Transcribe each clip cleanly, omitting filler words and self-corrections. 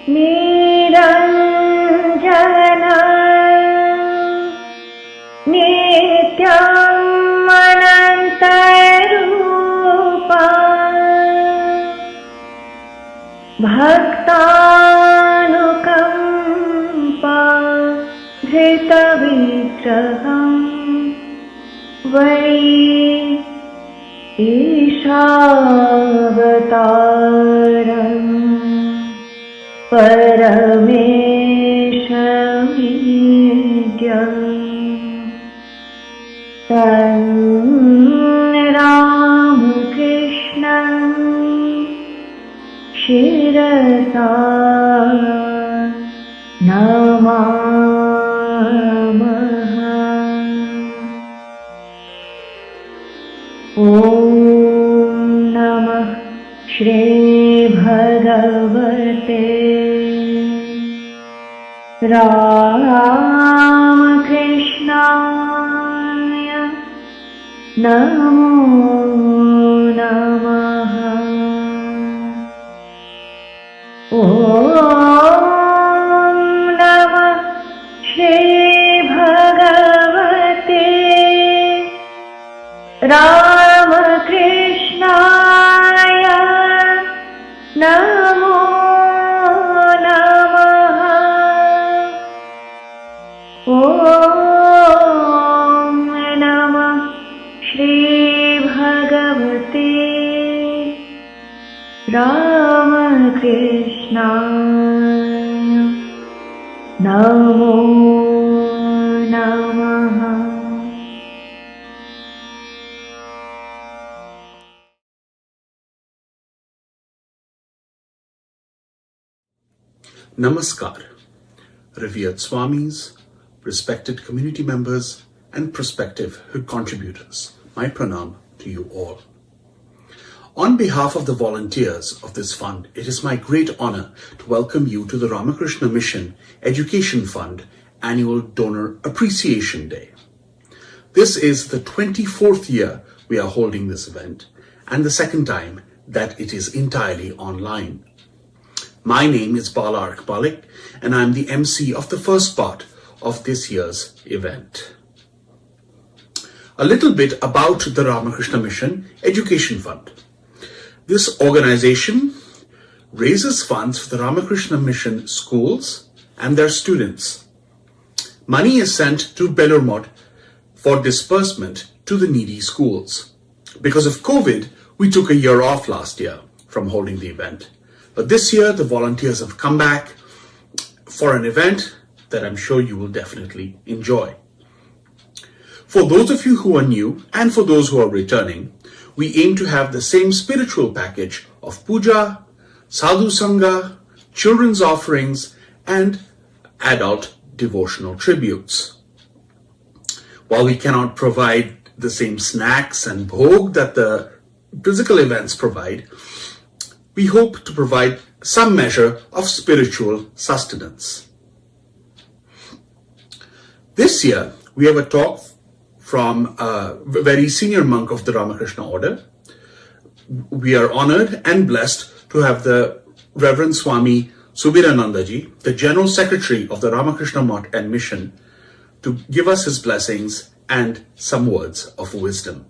निरञ्जन नित्यम् अनन्तरूपा भक्तानुकम्पा धृतविग्रहम् वै ईशावतारम् परमेशमीड्यम् रामकृष्णं शिरसा नमामः। ॐ नमः श्रीभगवते रामकृष्णाय नमो नमः। ॐ नमः श्रीभगवते रामकृष्णाय नमो नमः। ॐ नमः श्रीभगवते रामकृष्णाय नमो नमः। Namaskar, revered Swamis, respected community members, and prospective contributors. My pranam to you all. On behalf of the volunteers of this fund, it is my great honor to welcome you to the Ramakrishna Mission Education Fund Annual Donor Appreciation Day. This is the 24th year we are holding this event, and the second time that it is entirely online. My name is Bala Arkbalik, and I'm the MC of the first part of this year's event. A little bit about the Ramakrishna Mission Education Fund. This organization raises funds for the Ramakrishna Mission schools and their students. Money is sent to Belur for disbursement to the needy schools. Because of COVID, we took a year off last year from holding the event. But this year, the volunteers have come back for an event that I'm sure you will definitely enjoy. For those of you who are new and for those who are returning, we aim to have the same spiritual package of puja, sadhu sangha, children's offerings, and adult devotional tributes. While we cannot provide the same snacks and bhog that the physical events provide, we hope to provide some measure of spiritual sustenance. This year, we have a talk from a very senior monk of the Ramakrishna Order. We are honored and blessed to have the Reverend Swami Subiranandaji, the General Secretary of the Ramakrishna Mutt and Mission, to give us his blessings and some words of wisdom.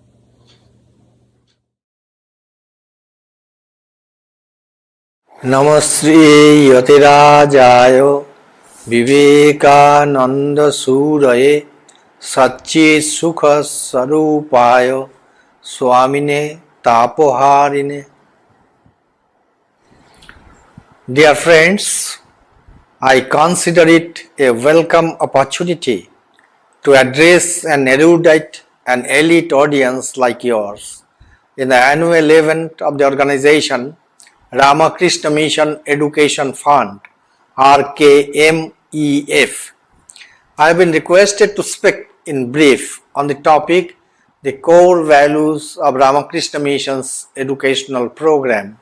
Namaste Yatirajayo Vivekananda Suraye Satchi Sukha Sarupayo Swamine Tapoharine. Dear friends, I consider it a welcome opportunity to address an erudite and elite audience like yours in the annual event of the organization Ramakrishna Mission Education Fund, RKMEF. I have been requested to speak in brief on the topic, the core values of Ramakrishna Mission's educational program.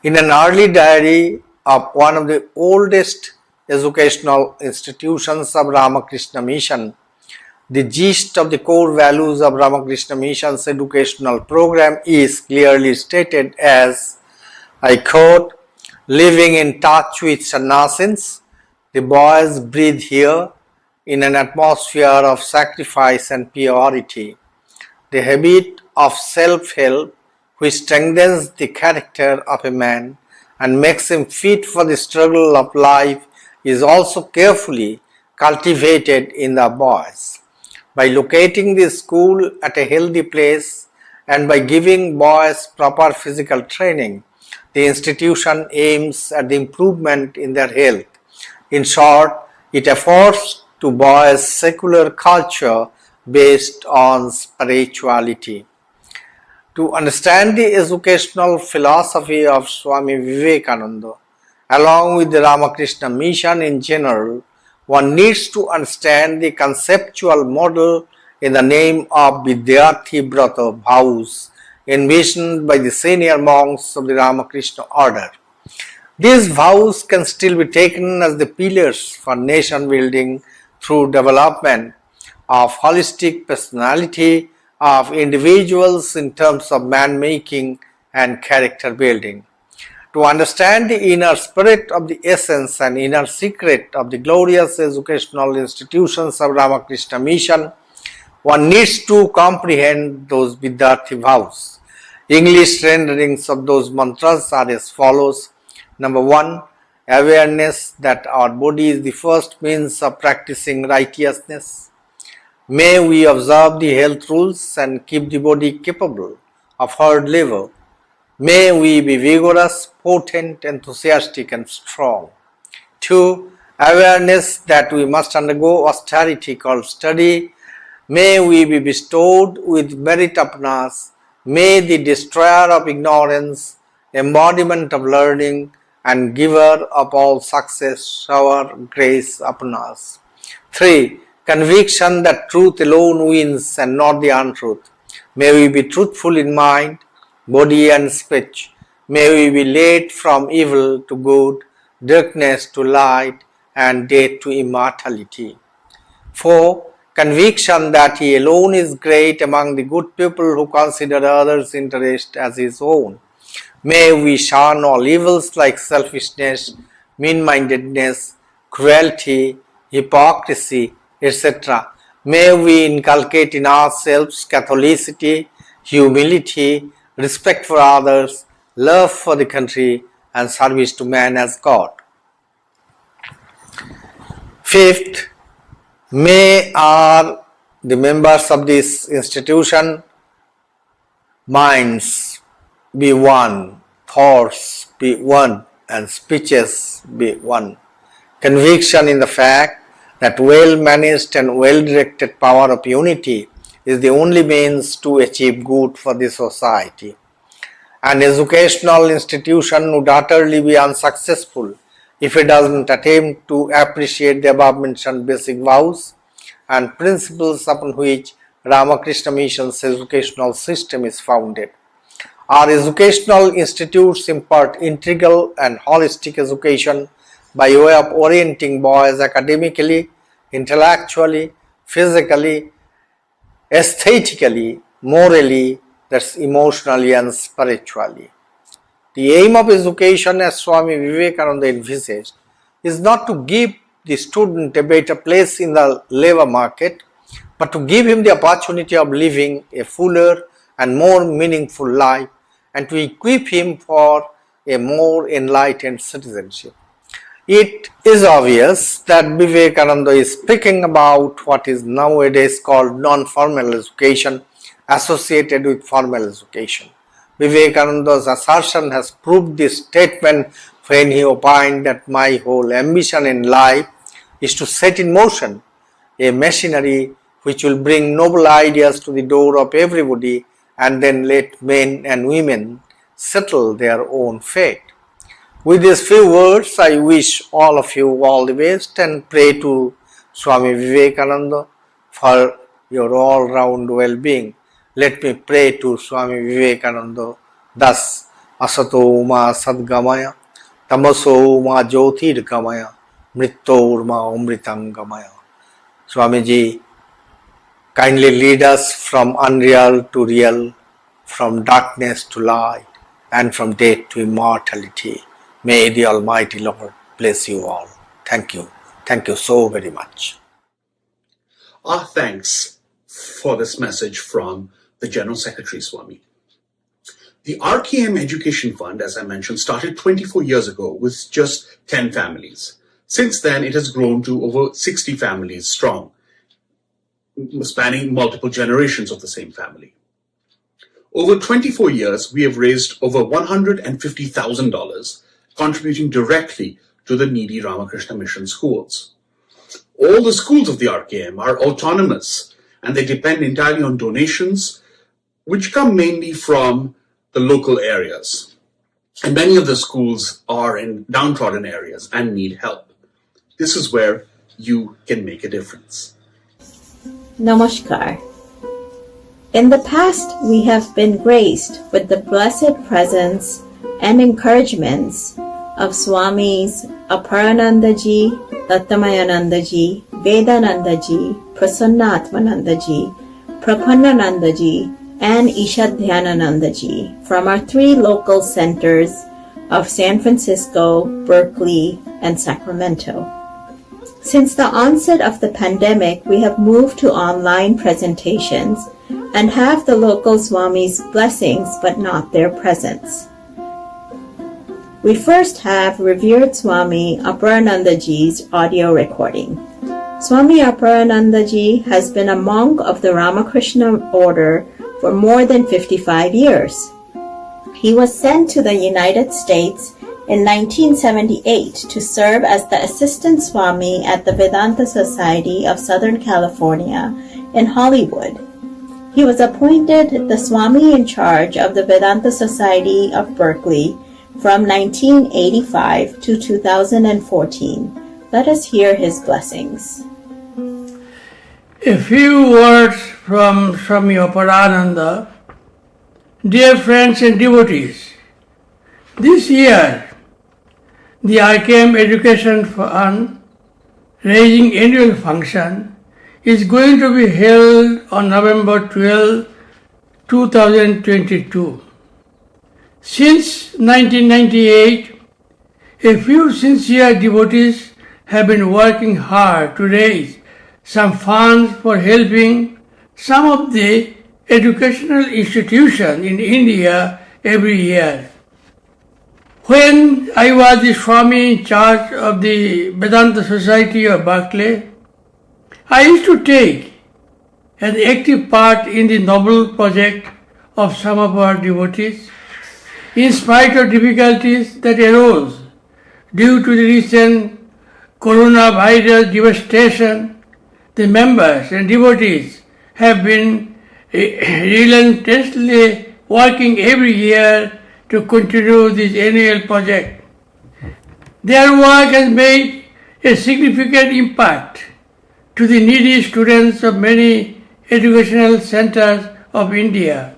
In an early diary of one of the oldest educational institutions of Ramakrishna Mission, the gist of the core values of Ramakrishna Mission's educational program is clearly stated as, I quote, Living in touch with sannyasins, the boys breathe here in an atmosphere of sacrifice and purity. The habit of self-help, which strengthens the character of a man and makes him fit for the struggle of life, is also carefully cultivated in the boys. By locating the school at a healthy place and by giving boys proper physical training, the institution aims at the improvement in their health. In short, it affords to boys secular culture based on spirituality. To understand the educational philosophy of Swami Vivekananda, along with the Ramakrishna mission in general, one needs to understand the conceptual model in the name of Vidyarthi Brata vows envisioned by the senior monks of the Ramakrishna order. These vows can still be taken as the pillars for nation building through development of holistic personality of individuals in terms of man making and character building. To understand the inner spirit of the essence and inner secret of the glorious educational institutions of Ramakrishna Mission, one needs to comprehend those Vidyarthi vows. English renderings of those mantras are as follows. Number 1, awareness that our body is the first means of practicing righteousness. May we observe the health rules and keep the body capable of hard labor. May we be vigorous, potent, enthusiastic, and strong. 2, awareness that we must undergo austerity called study. May we be bestowed with merit upon us. May the destroyer of ignorance, embodiment of learning, and giver of all success shower grace upon us. 3, conviction that truth alone wins and not the untruth. May we be truthful in mind, body and speech. May we be led from evil to good, darkness to light, and death to immortality. 4, conviction that he alone is great among the good people who consider others' interest as his own. May we shun all evils like selfishness, mean-mindedness, cruelty, hypocrisy, etc. May we inculcate in ourselves Catholicity, humility, respect for others, love for the country, and service to man as God. 5th, may the members of this institution minds be one, thoughts be one, and speeches be one. Conviction in the fact that well-managed and well-directed power of unity is the only means to achieve good for the society. An educational institution would utterly be unsuccessful if it doesn't attempt to appreciate the above-mentioned basic vows and principles upon which Ramakrishna Mission's educational system is founded. Our educational institutes impart integral and holistic education by way of orienting boys academically, intellectually, physically, aesthetically, morally, that's emotionally and spiritually. The aim of education, as Swami Vivekananda envisaged, is not to give the student a better place in the labor market, but to give him the opportunity of living a fuller and more meaningful life and to equip him for a more enlightened citizenship. It is obvious that Vivekananda is speaking about what is nowadays called non-formal education associated with formal education. Vivekananda's assertion has proved this statement when he opined that my whole ambition in life is to set in motion a machinery which will bring noble ideas to the door of everybody and then let men and women settle their own fate. With these few words, I wish all of you all the best and pray to Swami Vivekananda for your all-round well-being. Let me pray to Swami Vivekananda thus: Asato ma sadgamaya, tamaso ma jyotirgamaya, mrittor ma amritangamaya. Swamiji, kindly lead us from unreal to real, from darkness to light, and from death to immortality. May the Almighty Lord bless you all. Thank you. Thank you so very much. Our thanks for this message from the General Secretary, Swami. The RKM Education Fund, as I mentioned, started 24 years ago with just 10 families. Since then, it has grown to over 60 families strong, spanning multiple generations of the same family. Over 24 years, we have raised over $150,000, contributing directly to the needy Ramakrishna Mission schools. All the schools of the RKM are autonomous, and they depend entirely on donations, which come mainly from the local areas. And many of the schools are in downtrodden areas and need help. This is where you can make a difference. Namaskar. In the past, we have been graced with the blessed presence and encouragements of Swamis Aparanandaji, Dattamayanandaji, Vedanandaji, Prasannatmanandaji, Prapannanandaji, and Ishadhyananandaji from our three local centers of San Francisco, Berkeley, and Sacramento. Since the onset of the pandemic, we have moved to online presentations and have the local Swamis' blessings but not their presence. We first have revered Swami Aparanandaji's audio recording. Swami Aparanandaji has been a monk of the Ramakrishna order for more than 55 years. He was sent to the United States in 1978 to serve as the Assistant Swami at the Vedanta Society of Southern California in Hollywood. He was appointed the Swami in charge of the Vedanta Society of Berkeley from 1985 to 2014. Let us hear his blessings. A few words from Swami Aparananda. Dear friends and devotees, this year the RKM Education Fund raising annual function is going to be held on November 12, 2022. Since 1998, a few sincere devotees have been working hard to raise some funds for helping some of the educational institutions in India every year. When I was the Swami in charge of the Vedanta Society of Berkeley, I used to take an active part in the noble project of some of our devotees. In spite of difficulties that arose due to the recent coronavirus devastation, the members and devotees have been relentlessly working every year to continue this annual project. Their work has made a significant impact to the needy students of many educational centers of India.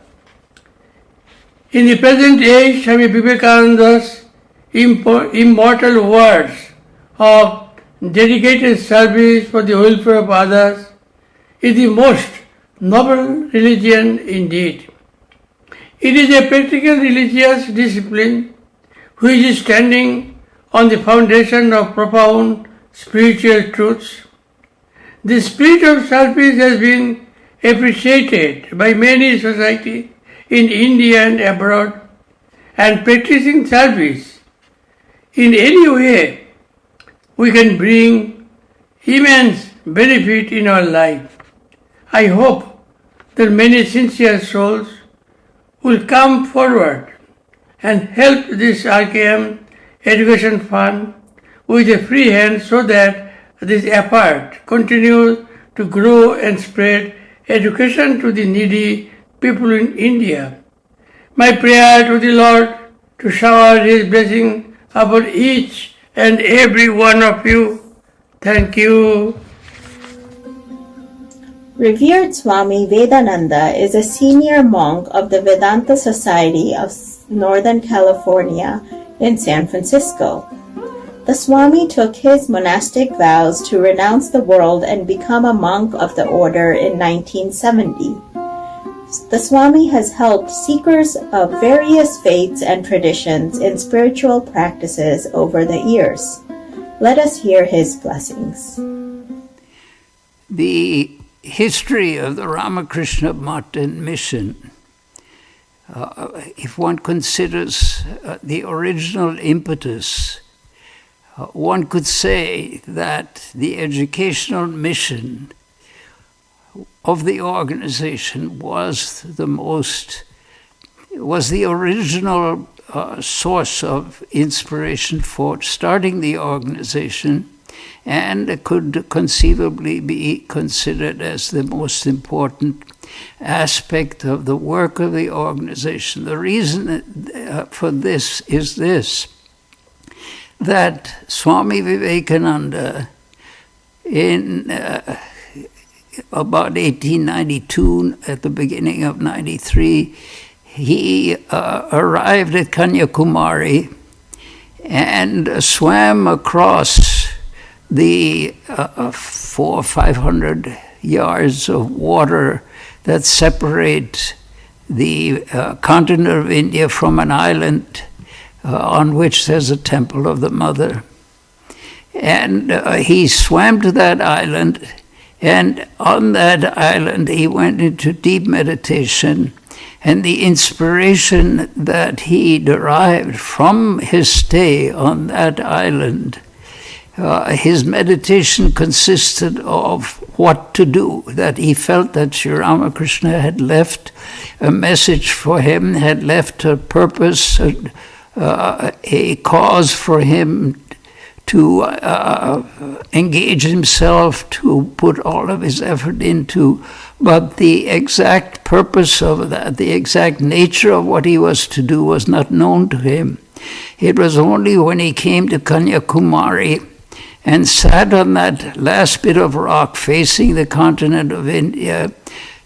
In the present age, Swami Vivekananda's immortal words of dedicated service for the welfare of others is the most noble religion indeed. It is a practical religious discipline which is standing on the foundation of profound spiritual truths. The spirit of service has been appreciated by many societies in India and abroad, and practicing service in any way we can bring immense benefit in our life. I hope that many sincere souls will come forward and help this RKM Education Fund with a free hand so that this effort continues to grow and spread education to the needy people in India. My prayer to the Lord to shower His blessing upon each and every one of you. Thank you. Revered Swami Vedananda is a senior monk of the Vedanta Society of Northern California in San Francisco. The Swami took his monastic vows to renounce the world and become a monk of the order in 1970. The Swami has helped seekers of various faiths and traditions in spiritual practices over the years. Let us hear his blessings. The history of the Ramakrishna Math and mission, if one considers the original impetus, one could say that the educational mission of the organization was the original source of inspiration for starting the organization, and could conceivably be considered as the most important aspect of the work of the organization. The reason for this is this, that Swami Vivekananda in about 1892, at the beginning of 93, he arrived at Kanyakumari and swam across the 400-500 yards of water that separate the continent of India from an island on which there's a temple of the Mother. And he swam to that island, and on that island he went into deep meditation, and the inspiration that he derived from his stay on that island, his meditation consisted of what to do, that he felt that Sri Ramakrishna had left a message for him, had left a purpose, a cause for him to engage himself, to put all of his effort into, but the exact purpose of that, the exact nature of what he was to do was not known to him. It was only when he came to Kanyakumari and sat on that last bit of rock facing the continent of India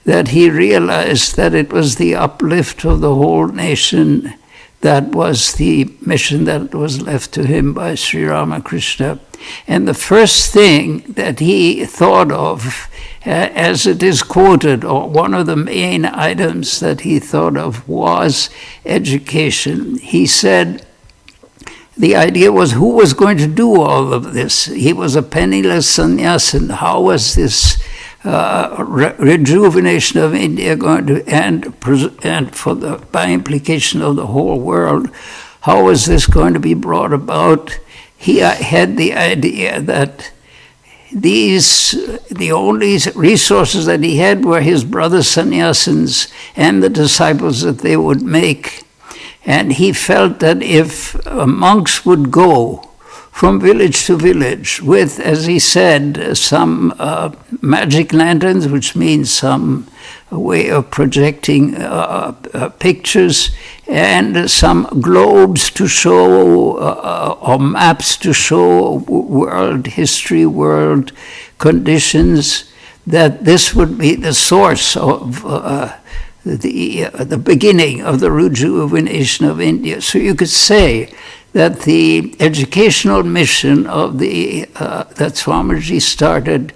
that he realized that it was the uplift of the whole nation. That was the mission that was left to him by Sri Ramakrishna. And the first thing that he thought of, as it is quoted, or one of the main items that he thought of, was education. He said the idea was, who was going to do all of this? He was a penniless sannyasin. How was this rejuvenation of India going to, and for the, by implication of the whole world, how was this going to be brought about? He had the idea that the only resources that he had were his brother sannyasins and the disciples that they would make. And he felt that if monks would go from village to village with, as he said, some magic lanterns, which means some way of projecting pictures, and some globes to show, or maps to show world history, world conditions, that this would be the source of the beginning of the rejuvenation of India. So you could say that the educational mission of that Swamiji started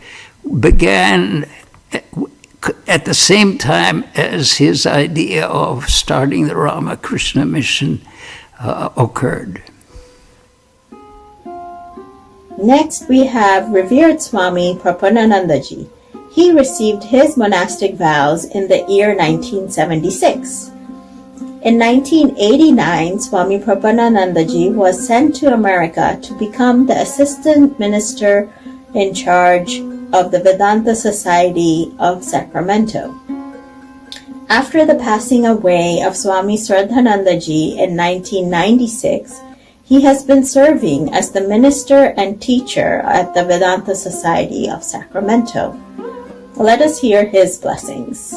began at the same time as his idea of starting the Ramakrishna mission occurred. Next, we have revered Swami Prapananandaji. He received his monastic vows in the year 1976. In 1989, Swami Prapananandaji was sent to America to become the assistant minister in charge of the Vedanta Society of Sacramento. After the passing away of Swami Sradhanandaji in 1996, he has been serving as the minister and teacher at the Vedanta Society of Sacramento. Let us hear his blessings.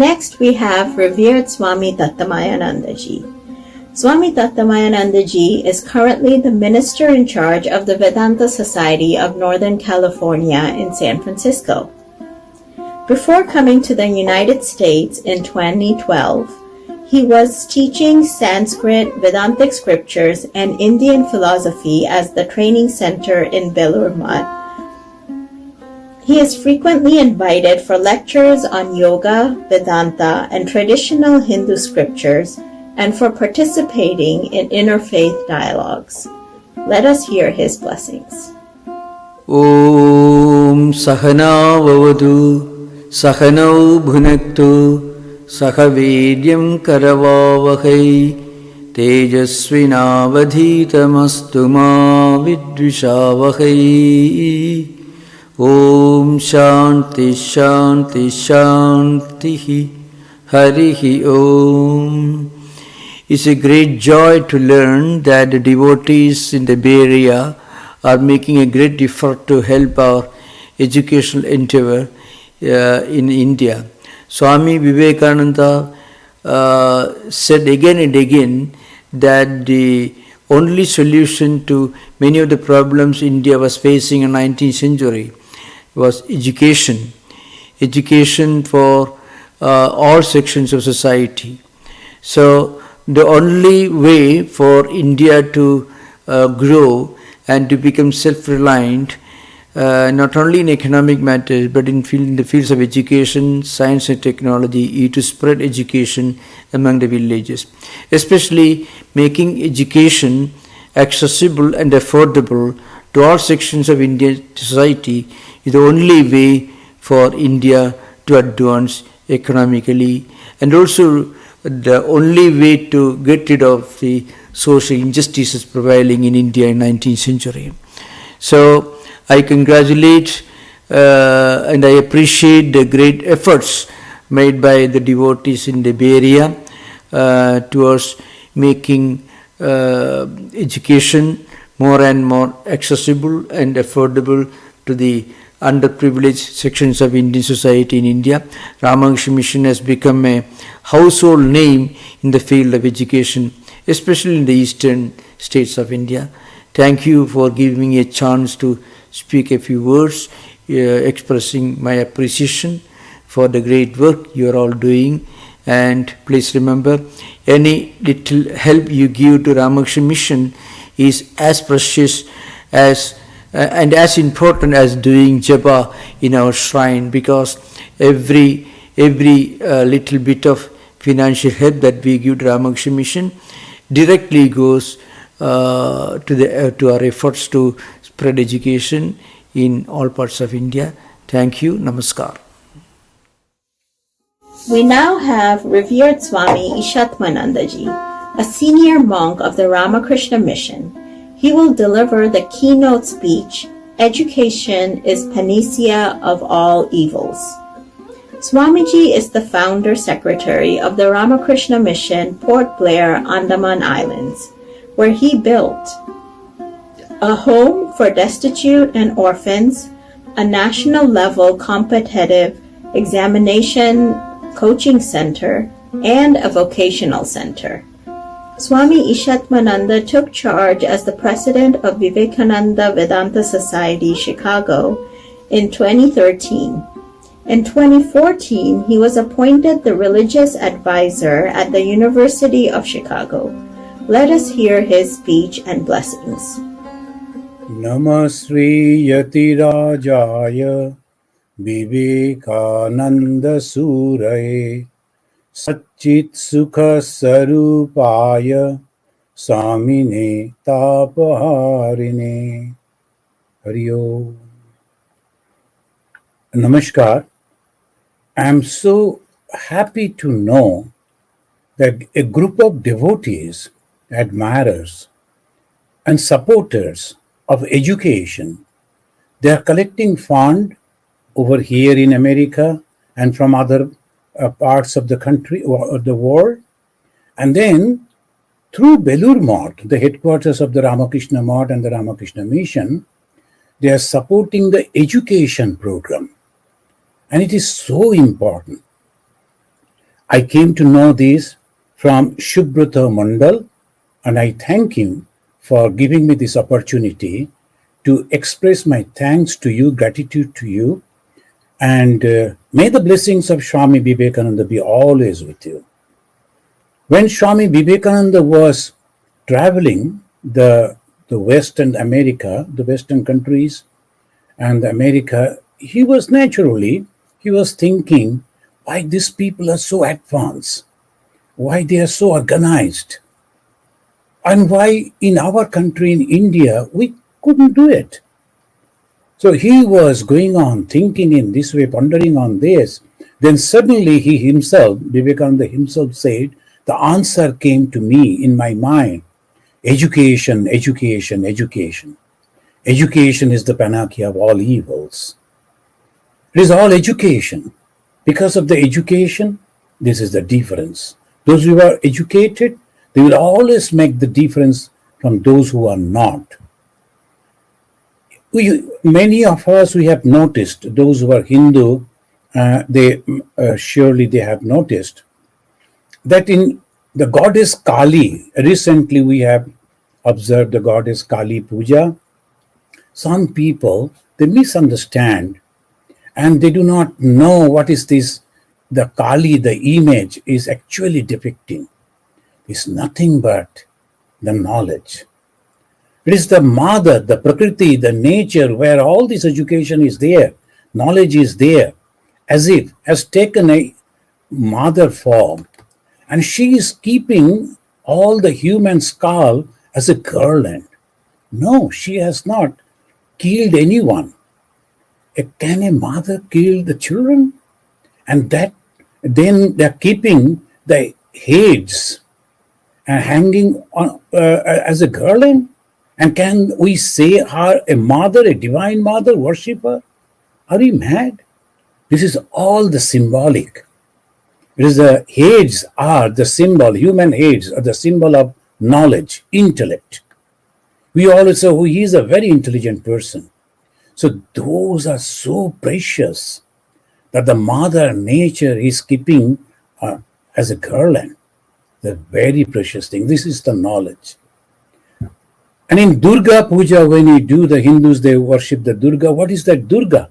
Next, we have revered Swami Dattamayanandaji. Swami Dattamayanandaji is currently the minister in charge of the Vedanta Society of Northern California in San Francisco. Before coming to the United States in 2012, he was teaching Sanskrit, Vedantic scriptures, and Indian philosophy as the training center in Belur Math. He is frequently invited for lectures on yoga, Vedanta, and traditional Hindu scriptures, and for participating in interfaith dialogues. Let us hear his blessings. Om Sahana Vavadu Sahanau Bhunaktu Sahavedyam Karavavahai Tejasvinavadhitamastu ma vidvishavahai. Om Shanti Shanti Shanti Harihi Om. It's a great joy to learn that the devotees in the Bay Area are making a great effort to help our educational endeavor in India. Swami Vivekananda said again and again that the only solution to many of the problems India was facing in the 19th century was education. Education for all sections of society. So the only way for India to grow and to become self-reliant, not only in economic matters but in the fields of education, science and technology, is to spread education among the villages. Especially making education accessible and affordable to all sections of Indian society is the only way for India to advance economically, and also the only way to get rid of the social injustices prevailing in India in 19th century. So I congratulate and I appreciate the great efforts made by the devotees in the Bay Area towards making education more and more accessible and affordable to the underprivileged sections of Indian society in India. Ramakrishna Mission has become a household name in the field of education, especially in the eastern states of India. Thank you for giving me a chance to speak a few words, expressing my appreciation for the great work you are all doing. And please remember, any little help you give to Ramakrishna Mission is as precious as and as important as doing japa in our shrine, because every little bit of financial help that we give to Ramakrishna Mission directly goes to our efforts to spread education in all parts of India. Thank you. Namaskar. We now have revered Swami Ishatmanandaji, a senior monk of the Ramakrishna Mission. He will deliver the keynote speech, Education is Panacea of All Evils. Swamiji is the founder secretary of the Ramakrishna Mission, Port Blair, Andaman Islands, where he built a home for destitute and orphans, a national level competitive examination coaching center, and a vocational center. Swami Ishatmananda took charge as the president of Vivekananda Vedanta Society, Chicago, in 2013. In 2014, he was appointed the religious advisor at the University of Chicago. Let us hear his speech and blessings. Namasri Yatirajaya Vivekananda Suraye Satchit Sukha Sarupaya Samine Tapaharine. Hariyo. Namaskar. I am so happy to know that a group of devotees, admirers, and supporters of education, they are collecting funds over here in America and from other parts of the country or the world. And then through Belur Math, the headquarters of the Ramakrishna Math and the Ramakrishna Mission, they are supporting the education program. And it is so important. I came to know this from Shubhrata Mandal, and I thank him for giving me this opportunity to express my thanks to you, gratitude to you, and may the blessings of Swami Vivekananda be always with you. When Swami Vivekananda was traveling the Western America, the Western countries and America, he was thinking why these people are so advanced, why they are so organized, and why in our country, in India, we couldn't do it. So he was going on thinking in this way, pondering on this. Then suddenly he himself, Vivekananda himself said, the answer came to me in my mind. Education, education, education. Education is the panacea of all evils. It is all education. Because of the education, this is the difference. Those who are educated, they will always make the difference from those who are not. Many of us, we have noticed, those who are Hindu, surely they have noticed that in the goddess Kali, recently we have observed the goddess Kali Puja. Some people, they misunderstand and they do not know what is this, the Kali, the image is actually depicting. It's nothing but the knowledge. It is the mother, the Prakriti, the nature where all this education is there, knowledge is there, as if has taken a mother form. And she is keeping all the human skull as a garland. No, she has not killed anyone. Can a mother kill the children? And that then they're keeping the heads and hanging on as a garland. And can we say her a mother, a divine mother, worshipper? Are you mad? This is all the symbolic. It is the heads are the symbol, human heads are the symbol of knowledge, intellect. We always say, oh, he is a very intelligent person. So those are so precious that the mother nature is keeping as a garland. The very precious thing. This is the knowledge. And in Durga Puja, when you do, the Hindus, they worship the Durga. What is that Durga?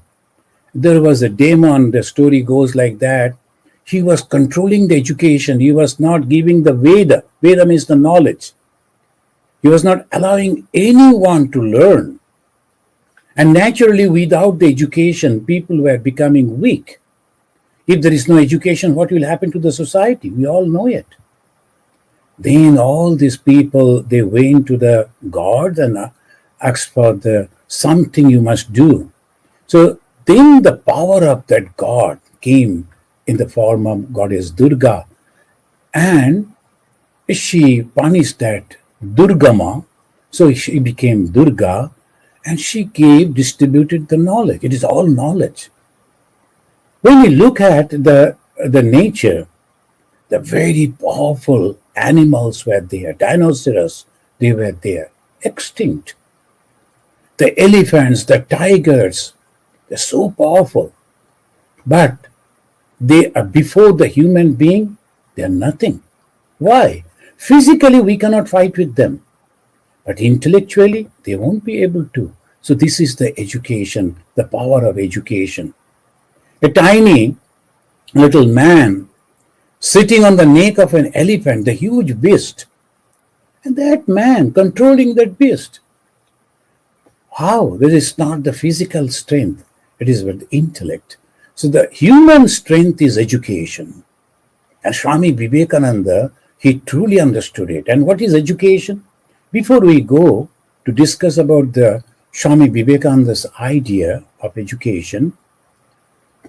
There was a demon, the story goes like that. He was controlling the education. He was not giving the Veda. Veda means the knowledge. He was not allowing anyone to learn. And naturally, without the education, people were becoming weak. If there is no education, what will happen to the society? We all know it. Then all these people, they went to the gods and asked for the something you must do. So then the power of that god came in the form of goddess Durga, and she punished that Durgama. So she became Durga, and she distributed the knowledge. It is all knowledge. When we look at the nature, the very powerful animals were there. Dinosaurs, they were there, extinct. The elephants, the tigers, they're so powerful. But they are before the human being, they are nothing. Why? Physically, we cannot fight with them. But intellectually, they won't be able to. So this is the education, the power of education. A tiny little man sitting on the neck of an elephant, the huge beast, and that man controlling that beast. How? This is not the physical strength, it is with the intellect. So the human strength is education. And Swami Vivekananda, he truly understood it. And what is education? Before we go to discuss about the Swami Vivekananda's idea of education,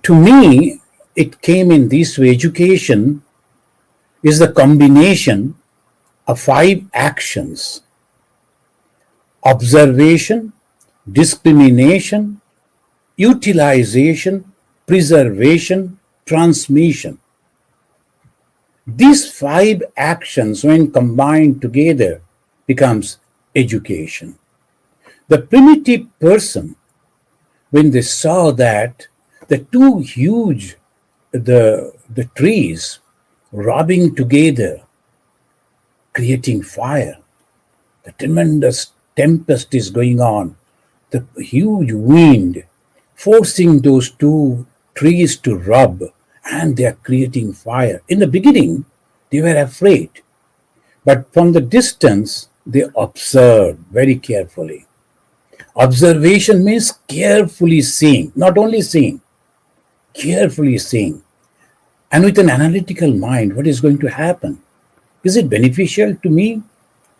to me, it came in this way. Education is the combination of 5 actions: observation, discrimination, utilization, preservation, transmission. These 5 actions, when combined together, becomes education. The primitive person, when they saw that the two huge the trees rubbing together, creating fire. The tremendous tempest is going on, the huge wind forcing those two trees to rub, and they are creating fire. In the beginning, they were afraid, but from the distance, they observed very carefully. Observation means carefully seeing, not only seeing, carefully seeing. And with an analytical mind, what is going to happen? Is it beneficial to me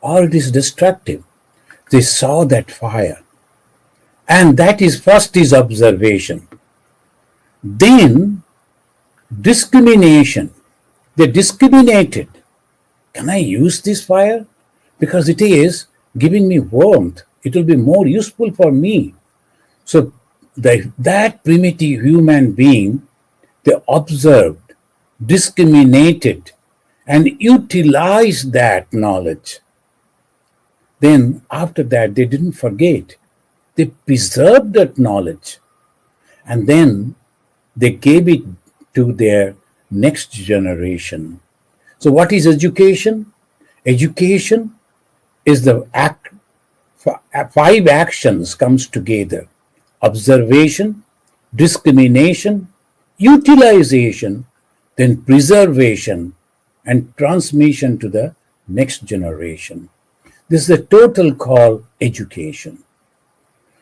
or it is destructive? They saw that fire. And that is first is observation. Then discrimination. They discriminated. Can I use this fire? Because it is giving me warmth. It will be more useful for me. So that primitive human being, they observed, discriminated, and utilized that knowledge. Then after that, they didn't forget. They preserved that knowledge. And then they gave it to their next generation. So what is education? Education is the five actions comes together: observation, discrimination, utilization, then preservation, and transmission to the next generation. This is the total called education.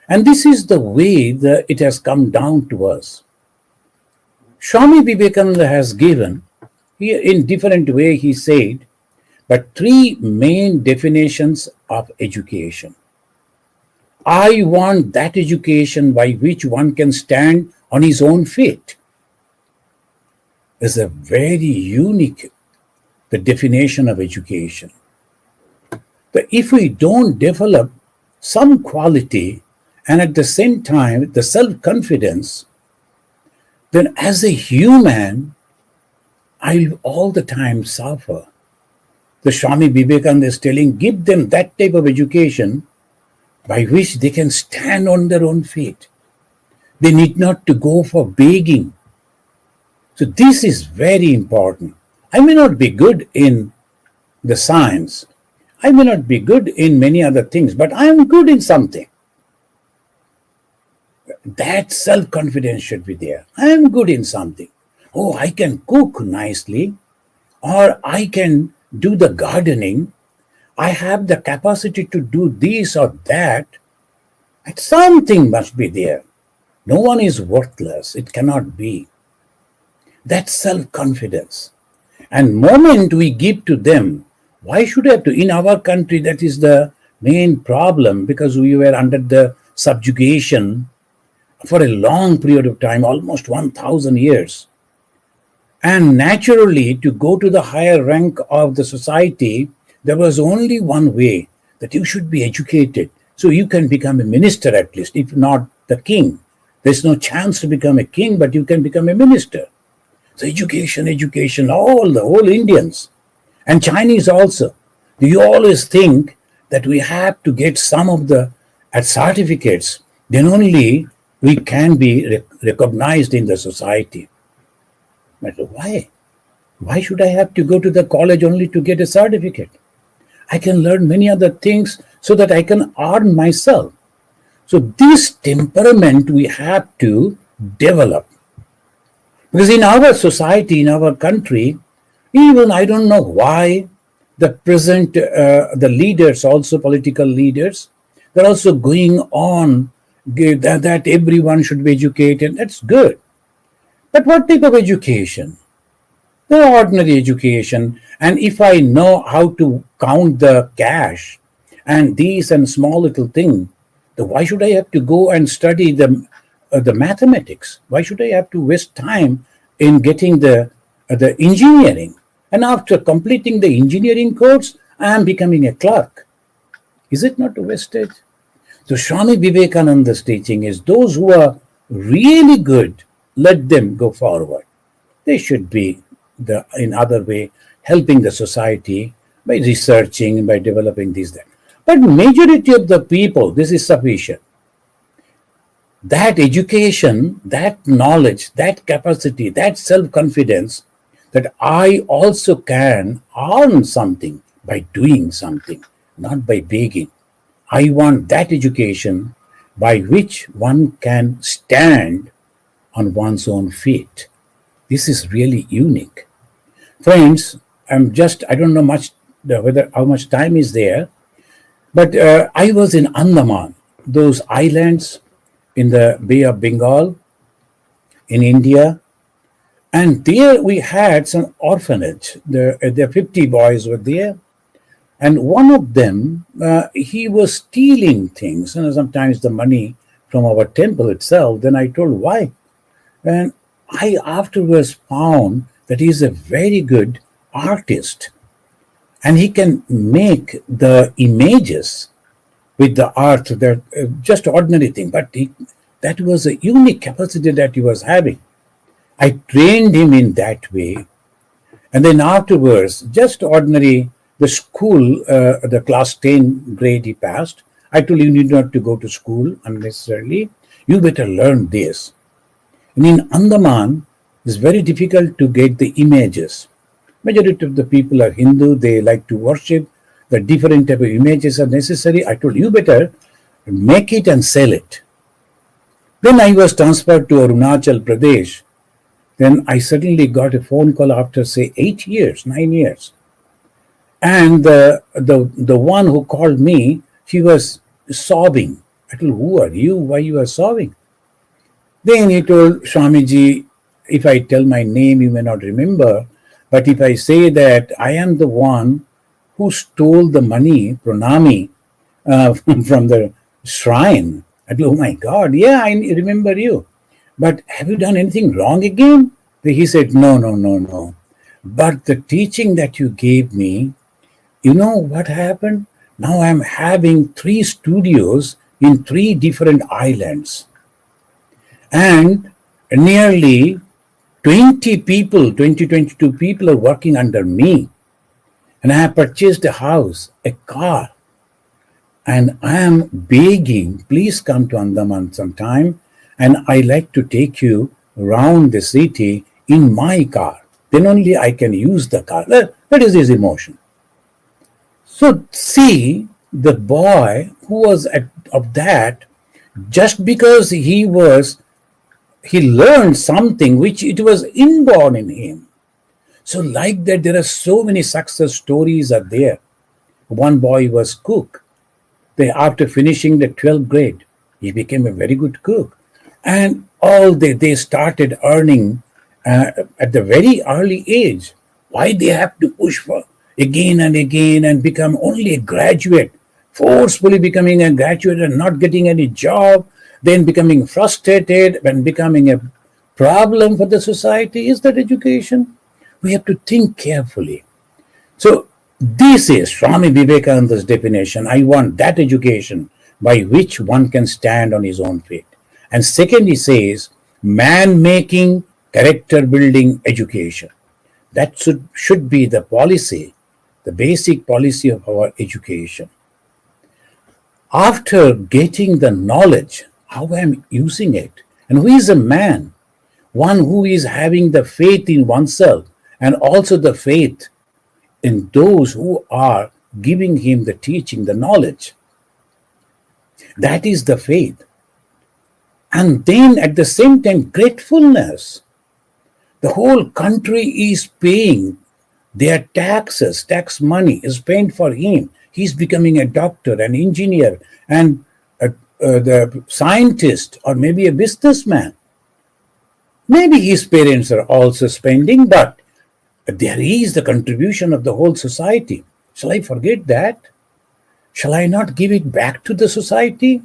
And this is the way that it has come down to us. Swami Vivekananda has given, in different way he said, but three main definitions of education. I want that education by which one can stand on his own feet. Is a very unique the definition of education. But if we don't develop some quality and at the same time the self-confidence, then as a human, I'll all the time suffer. The Swami Vivekananda is telling, give them that type of education by which they can stand on their own feet. They need not to go for begging. So this is very important. I may not be good in the science. I may not be good in many other things, but I am good in something. That self-confidence should be there. I am good in something. Oh, I can cook nicely, or I can do the gardening. I have the capacity to do this or that. And something must be there. No one is worthless. It cannot be. That's self-confidence. And moment we give to them, why should I have to? In our country, that is the main problem, because we were under the subjugation for a long period of time, almost 1,000 years. And naturally, to go to the higher rank of the society, there was only one way, that you should be educated. So you can become a minister at least, if not the king. There's no chance to become a king, but you can become a minister. So education, the whole Indians and Chinese also. You always think that we have to get some of the certificates, then only we can be recognized in the society. But why? Why should I have to go to the college only to get a certificate? I can learn many other things so that I can earn myself. So this temperament we have to develop. Because in our society, in our country, even I don't know why the present, the leaders, also political leaders, they're also going on that everyone should be educated. That's good. But what type of education? The ordinary education. And if I know how to count the cash and these and small little thing, then why should I have to go and study the mathematics? Why should I have to waste time in getting the engineering? And after completing the engineering course, I am becoming a clerk. Is it not a wastage? So Swami Vivekananda's teaching is those who are really good, let them go forward. They should be in other way helping the society by researching, by developing this, that. But majority of the people, this is sufficient. That education, that knowledge, that capacity, that self-confidence, that I also can earn something by doing something, not by begging. I want that education by which one can stand on one's own feet. This is really unique. Friends, I don't know much whether how much time is there, but I was in Andaman, those islands in the Bay of Bengal in India, and there we had some orphanage. The 50 boys were there, and one of them, he was stealing things, and sometimes the money from our temple itself. Then I told why, and I afterwards found that he is a very good artist, and he can make the images with the art. That just ordinary thing, but that was a unique capacity that he was having. I trained him in that way, and then afterwards, just ordinary, the school, the class 10 grade he passed. I told him, you need not to go to school unnecessarily. You better learn this. And in Andaman, it's very difficult to get the images. Majority of the people are Hindu. They like to worship. The different type of images are necessary. I told you better make it and sell it. Then I was transferred to Arunachal Pradesh. Then I suddenly got a phone call after, say, 8 years, 9 years. And the one who called me, she was sobbing. I told, who are you? Why you are sobbing? Then he told, Swamiji, if I tell my name, you may not remember. But if I say that I am the one who stole the money, pranami, from the shrine, I told, oh my God, yeah, I remember you. But have you done anything wrong again? He said, no. But the teaching that you gave me, you know what happened? Now I'm having 3 studios in 3 different islands. And nearly 22 people are working under me. And I have purchased a house, a car. And I am begging, please come to Andaman sometime. And I like to take you around the city in my car. Then only I can use the car. That is his emotion. So see, the boy who was of that, just because he learned something which it was inborn in him. So like that, there are so many success stories are there. One boy was cook. After finishing the 12th grade, he became a very good cook. And they started earning at the very early age. Why they have to push for again and again and become only a graduate, forcefully becoming a graduate and not getting any job, then becoming frustrated and becoming a problem for the society? Is that education? We have to think carefully. So this is Swami Vivekananda's definition. I want that education by which one can stand on his own feet. And second, he says, man-making, character-building education. That should be the policy, the basic policy of our education. After getting the knowledge, how I am using it, and who is a man? One who is having the faith in oneself and also the faith in those who are giving him the teaching, the knowledge. That is the faith. And then at the same time, gratefulness. The whole country is paying their taxes, tax money is paid for him. He's becoming a doctor, an engineer, and the scientist, or maybe a businessman. Maybe his parents are also spending, but there is the contribution of the whole society. Shall I forget that? Shall I not give it back to the society?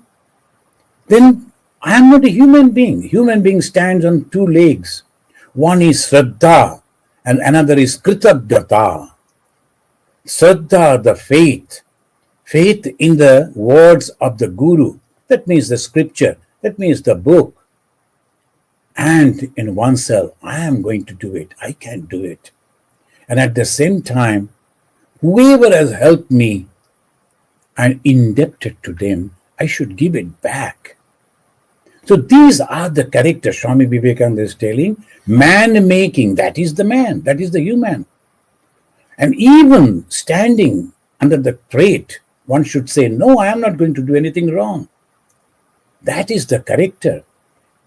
Then I am not a human being. Human being stands on 2 legs. One is Shraddha and another is Kritagata. Shraddha, the faith. Faith in the words of the Guru. That means the scripture. That means the book. And in oneself, I am going to do it. I can do it. And at the same time, whoever has helped me and indebted to them, I should give it back. So these are the characters Swami Vivekananda is telling. Man making, that is the man, that is the human. And even standing under the trait, one should say, no, I am not going to do anything wrong. That is the character.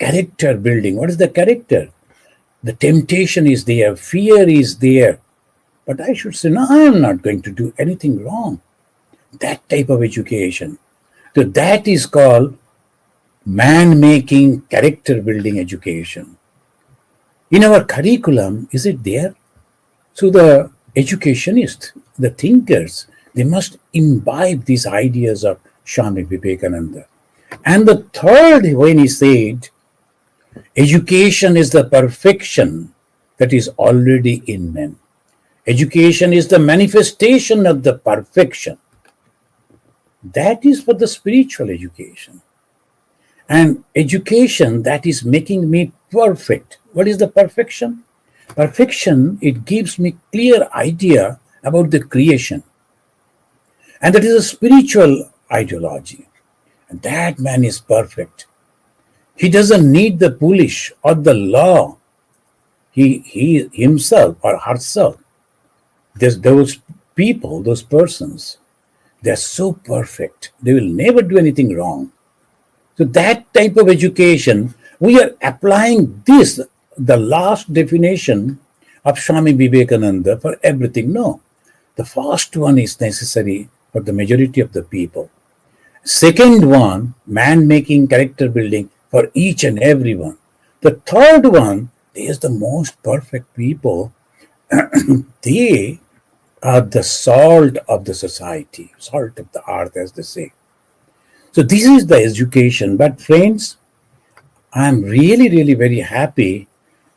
Character building. What is the character? The temptation is there, fear is there. But I should say, no, I am not going to do anything wrong. That type of education. So that is called man-making, character-building education. In our curriculum, is it there? So the educationists, the thinkers, they must imbibe these ideas of Swami Vivekananda. And the third, when he said, education is the perfection that is already in men. Education is the manifestation of the perfection. That is for the spiritual education. And education that is making me perfect. What is the perfection? Perfection, it gives me clear idea about the creation. And that is a spiritual ideology. And that man is perfect. He doesn't need the police or the law. He himself or herself. There's those people, those persons, they're so perfect. They will never do anything wrong. So that type of education, we are applying this, the last definition of Swami Vivekananda for everything. No, the first one is necessary for the majority of the people. Second one, man-making, character building for each and everyone. The third one, they is the most perfect people. They are the salt of the society, salt of the earth, as they say. So this is the education. But friends, I'm really, really very happy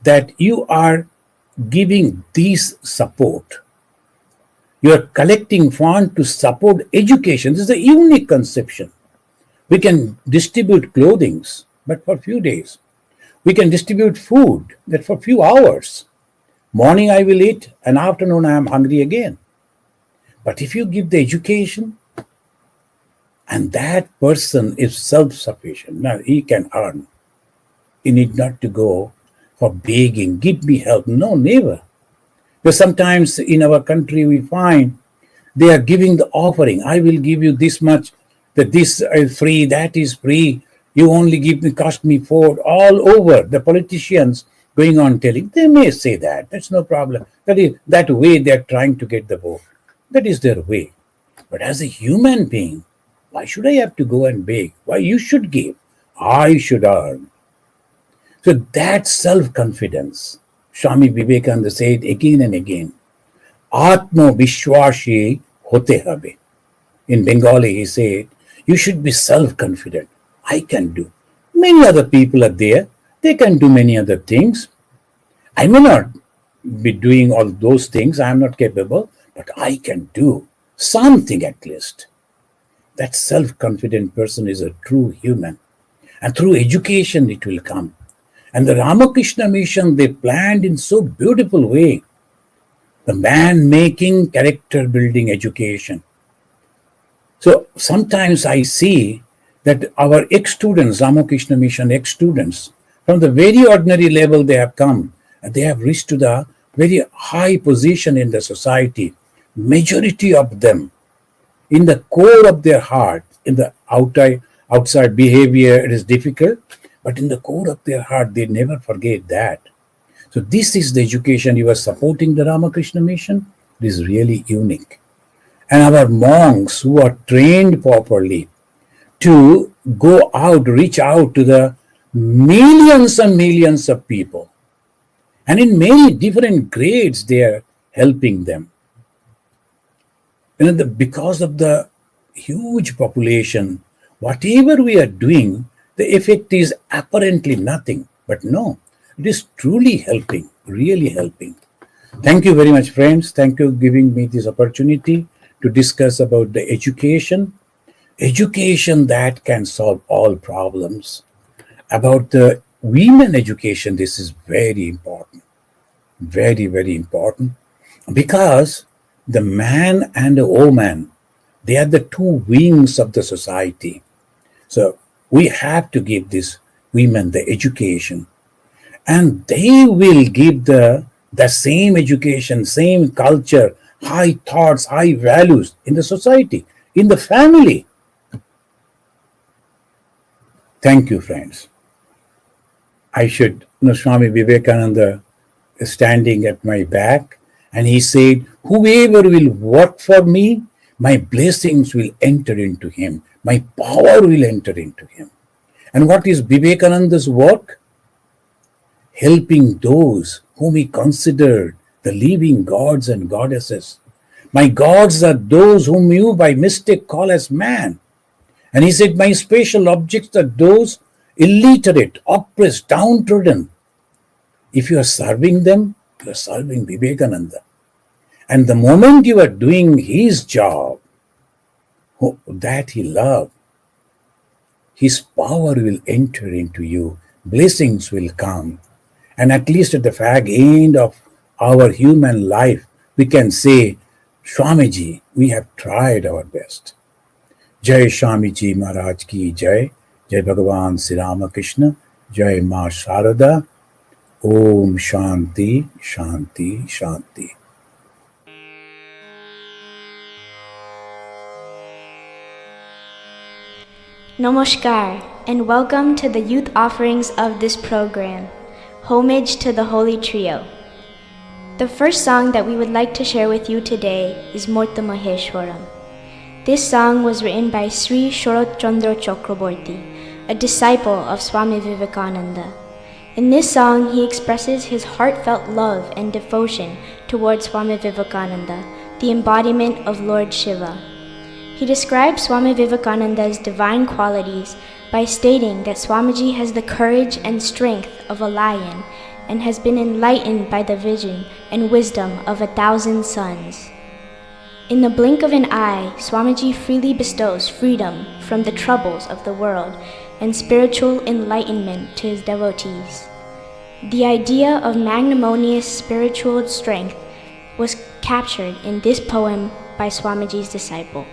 that you are giving this support. You are collecting funds to support education. This is a unique conception. We can distribute clothing, but for a few days. We can distribute food, that for a few hours. Morning I will eat, and afternoon I am hungry again. But if you give the education, and that person is self-sufficient, now he can earn. He need not to go for begging, give me help. No, never. Because sometimes in our country we find they are giving the offering. I will give you this much, that this is free, that is free. You only give me, cost me food. All over the politicians going on telling, they may say that. That's no problem. That is that way they are trying to get the vote. That is their way. But as a human being, why should I have to go and beg? Why you should give? I should earn. So that self-confidence, Swami Vivekananda said again and again, Atma Vishwashi hote habe. In Bengali he said, you should be self-confident. I can do. Many other people are there. They can do many other things. I may not be doing all those things. I am not capable, but I can do something at least. That self-confident person is a true human. And through education it will come. And the Ramakrishna mission, they planned in so beautiful way. The man-making, character-building education. So sometimes I see that our ex-students, Ramakrishna mission ex-students, from the very ordinary level they have come, and they have reached to the very high position in the society. Majority of them, in the core of their heart, in the outside behavior, it is difficult, but in the core of their heart, they never forget that. So this is the education you are supporting the Ramakrishna mission. It is really unique. And our monks who are trained properly to go out, reach out to the millions and millions of people. And in many different grades, they are helping them. Because of the huge population, whatever we are doing, the effect is apparently nothing. But no, it is truly helping, really helping. Thank you very much, friends. Thank you for giving me this opportunity to discuss about the education that can solve all problems. About the women education, this is very important, very, very important, because the man and the woman, they are the two wings of the society. So we have to give this women the education, and they will give the same education, same culture, high thoughts, high values in the society, in the family. Thank you, friends. I should, Swami Vivekananda is standing at my back, and he said, whoever will work for me, my blessings will enter into him, my power will enter into him. And what is Vivekananda's work? Helping those whom he considered the living gods and goddesses. My gods are those whom you by mistake call as man. And he said, my special objects are those illiterate, oppressed, downtrodden. If you are serving them, you are serving Vivekananda. And the moment you are doing his job, that he loved, his power will enter into you. Blessings will come. And at least at the fag end of our human life, we can say, Swamiji, we have tried our best. Jai Swamiji Maharaj ki Jai. Jai Bhagavan Sri Ramakrishna. Jai Ma Sharada. Om Shanti, Shanti, Shanti. Namaskar, and welcome to the youth offerings of this program, Homage to the Holy Trio. The first song that we would like to share with you today is Murta Maheshwaram. This song was written by Sri Sharat Chandra Chakraborty, a disciple of Swami Vivekananda. In this song, he expresses his heartfelt love and devotion towards Swami Vivekananda, the embodiment of Lord Shiva. He describes Swami Vivekananda's divine qualities by stating that Swamiji has the courage and strength of a lion and has been enlightened by the vision and wisdom of 1,000 suns. In the blink of an eye, Swamiji freely bestows freedom from the troubles of the world and spiritual enlightenment to his devotees. The idea of magnanimous spiritual strength was captured in this poem by Swamiji's disciple.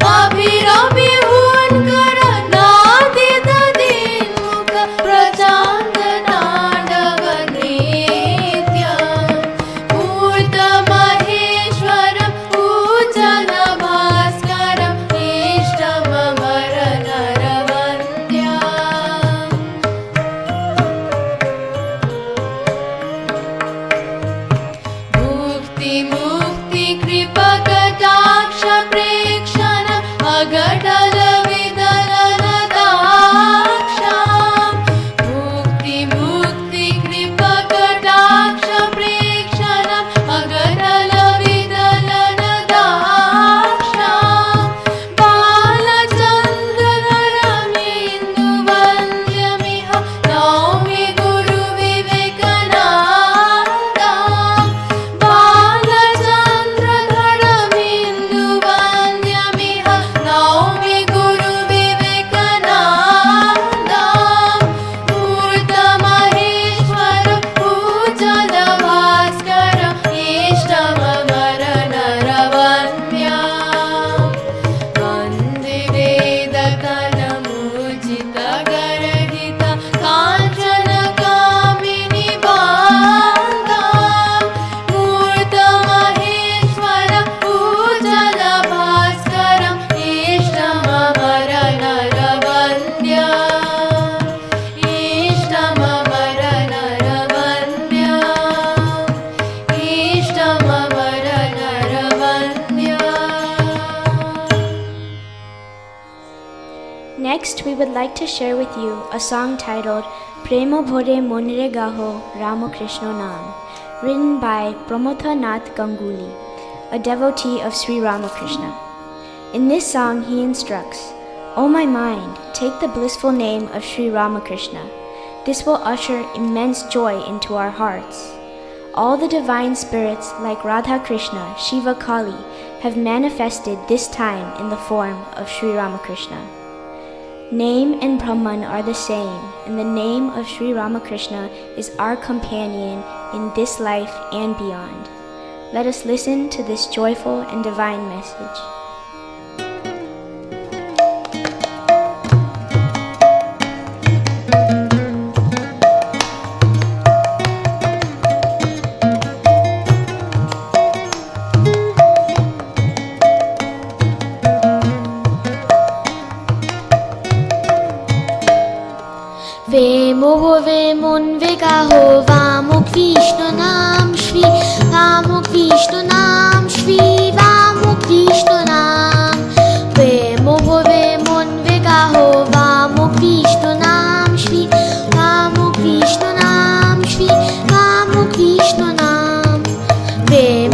Abhi Next, we would like to share with you a song titled Premo Bhore Monre Gaho Ramakrishna Nam, written by Pramotha Nath Ganguli, a devotee of Sri Ramakrishna. In this song, he instructs, O my mind, take the blissful name of Sri Ramakrishna. This will usher immense joy into our hearts. All the divine spirits like Radha Krishna, Shiva Kali, have manifested this time in the form of Sri Ramakrishna. Name and Brahman are the same, and the name of Sri Ramakrishna is our companion in this life and beyond. Let us listen to this joyful and divine message. Ve mon vegaho vamo Krishna nam Shri vamo Krishna nam Shri vamo Krishna nam ve mon vegaho vamo Krishna nam Shri vamo Krishna nam Shri vamo Krishna nam ve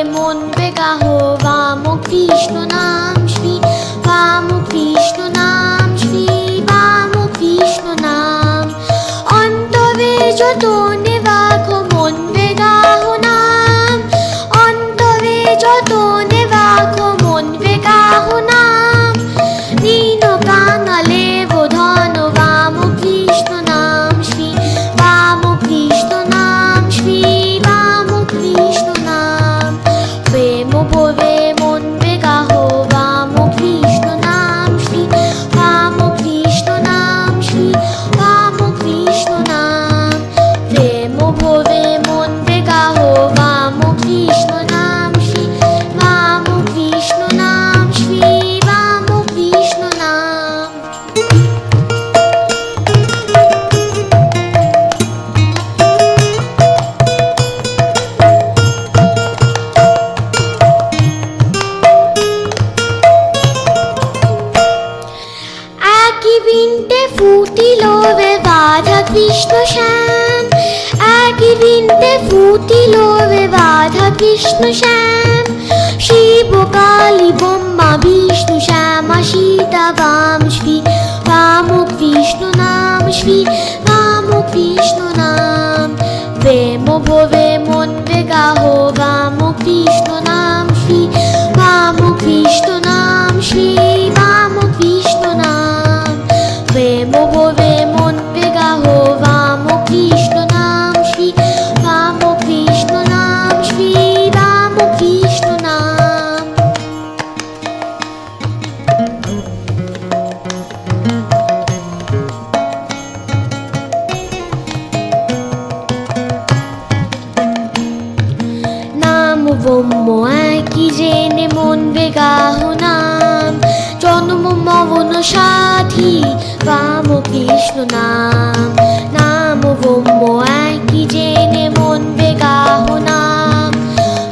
mon vegaho vamo Krishna nam Shri vamo Krishna nam Shri vamo Krishna nam Antave joto nevako mon vegaho nam Antave joto nevako mon vegaho nam Nino kanale vodhano vamo Krishna nam Shri vamo Krishna nam Shri vamo Krishna nam Vemo bhove mon vegaho vamo Krishna nam Shri vamo Krishna nam Shri vamo Krishna nam Vemo bhove mon vegaho vamo Krishna nam Shri vamo Krishna nam Shri vamo Krishna nam Aki vinte futilo ve Radha Krishna Sham Aki vinte futilo ve Radha Krishna Sham Shiva Kali Brahma Vishnu Shama Sita Vam Shri Vamo Krishna Nam Shri Vamo Krishna Nam Vemo bhove mon vegaho Vamo Krishna Nam Shri Vamo Krishna Nam Shri Vamo Krishna Nam Vemo bhove mon vegaho Vamo Krishna Nam Shri Vamo Krishna Nam Shri Vamo Krishna Nam Nam vommo aki jene mon vegaho nam Janmo mavana sathi Vamo Krishna nam Nam vommo aki jene mon vegaho nam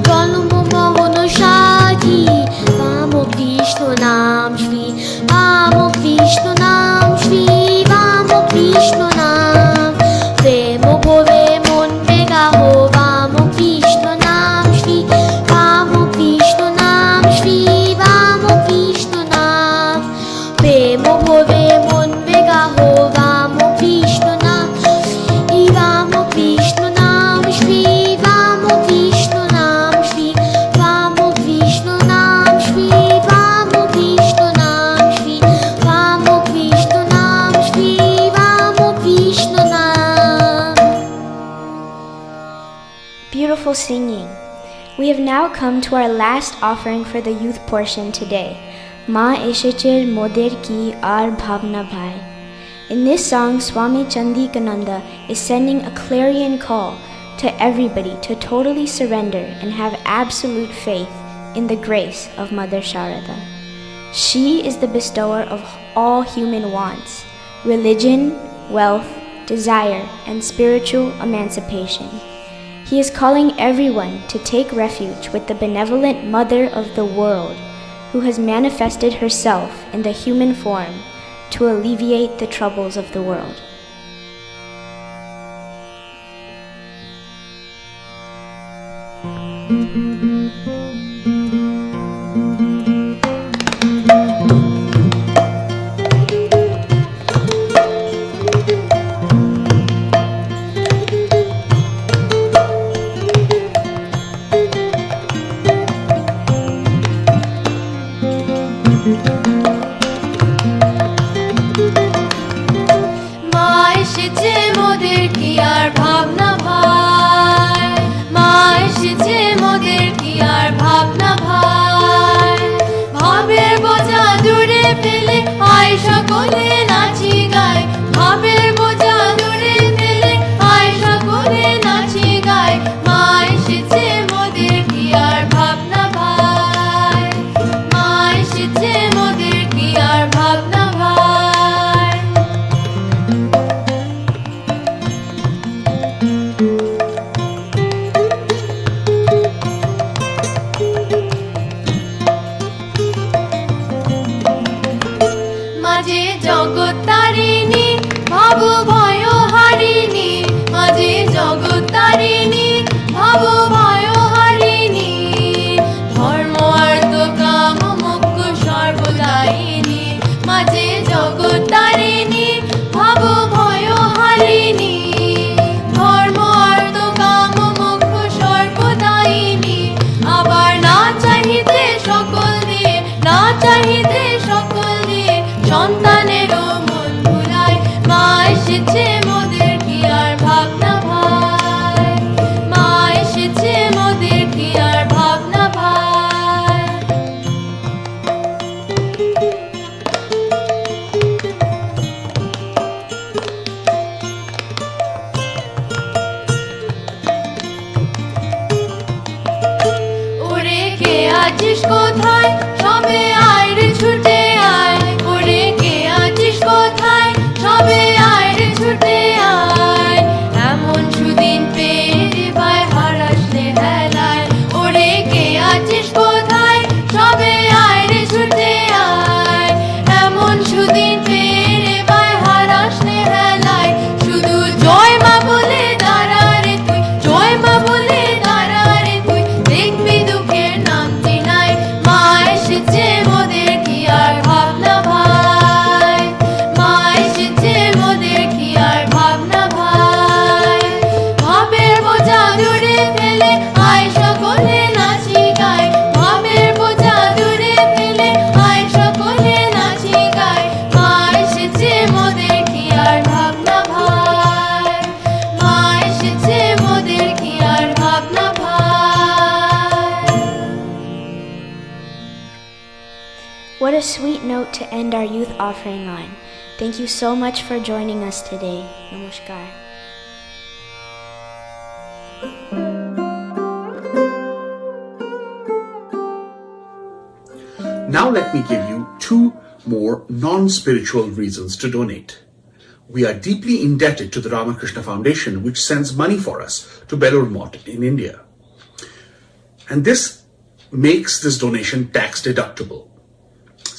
Janmo mavana sathi Vamo Krishna nam Shri Vamo Krishna nam Shri Vamo Krishna nam Vemo bhove mon vegaho Vamo Krishna nam Shri Vamo Krishna nam Shri Vamo Krishna nam Vemo bhove mon vegaho Vamo Krishna nam Shri Vamo Krishna nam Shri Vamo Krishna nam Shri Vamo Krishna nam Shri Vamo Krishna nam Shri Vamo Krishna nam Shri Vamo Krishna nam Beautiful singing. We have now come to our last offering for the youth portion today. Ma Eshecher Moder Ki Ar Bhavna Bhai. In this song, Swami Chandikananda is sending a clarion call to everybody to totally surrender and have absolute faith in the grace of Mother Sharada. She is the bestower of all human wants, religion, wealth, desire, and spiritual emancipation. He is calling everyone to take refuge with the benevolent Mother of the world, who has manifested herself in the human form to alleviate the troubles of the world. What a sweet note to end our youth offering on. Thank you so much for joining us today. Namaskar. Now let me give you two more non-spiritual reasons to donate. We are deeply indebted to the Ramakrishna Foundation, which sends money for us to Belur Math in India. And this makes this donation tax deductible.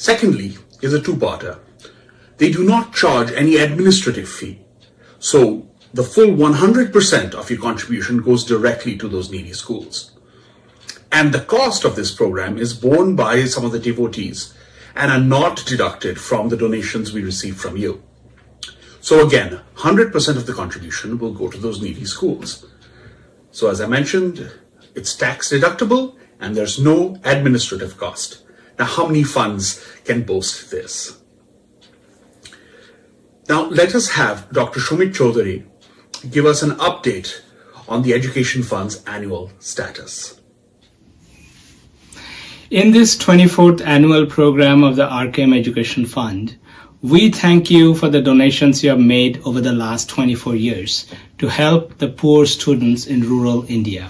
Secondly, is a two-parter. They do not charge any administrative fee. So the full 100% of your contribution goes directly to those needy schools. And the cost of this program is borne by some of the devotees and are not deducted from the donations we receive from you. So again, 100% of the contribution will go to those needy schools. So as I mentioned, it's tax deductible and there's no administrative cost. Now, how many funds can boast this? Now, let us have Dr. Shumit Chaudhary give us an update on the Education Fund's annual status. In this 24th annual program of the RKM Education Fund, we thank you for the donations you have made over the last 24 years to help the poor students in rural India.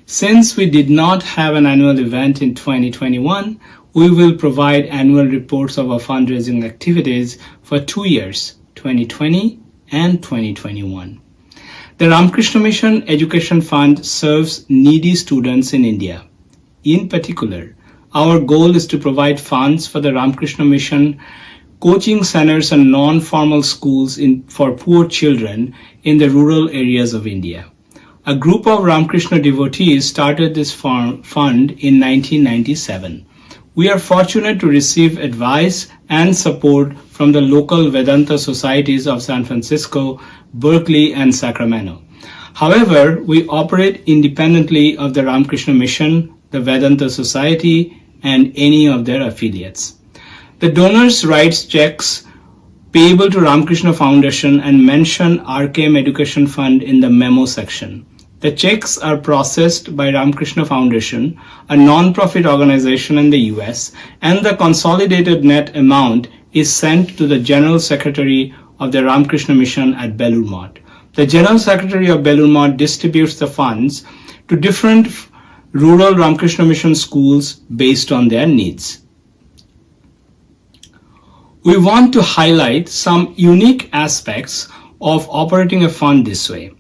Since we did not have an annual event in 2021, we will provide annual reports of our fundraising activities for 2 years, 2020 and 2021. The Ramakrishna Mission Education Fund serves needy students in India. In particular, our goal is to provide funds for the Ramakrishna Mission coaching centers and non-formal schools for poor children in the rural areas of India. A group of Ramakrishna devotees started this fund in 1997. We are fortunate to receive advice and support from the local Vedanta societies of San Francisco, Berkeley, and Sacramento. However, we operate independently of the Ramakrishna Mission, the Vedanta Society, and any of their affiliates. The donors write checks payable to Ramakrishna Foundation and mention RKM Education Fund in the memo section. The checks are processed by Ramakrishna Foundation, a non-profit organization in the US, and the consolidated net amount is sent to the General Secretary of the Ramakrishna Mission at Belur Math. The General Secretary of Belur Math distributes the funds to different rural Ramakrishna Mission schools based on their needs. We want to highlight some unique aspects of operating a fund this way.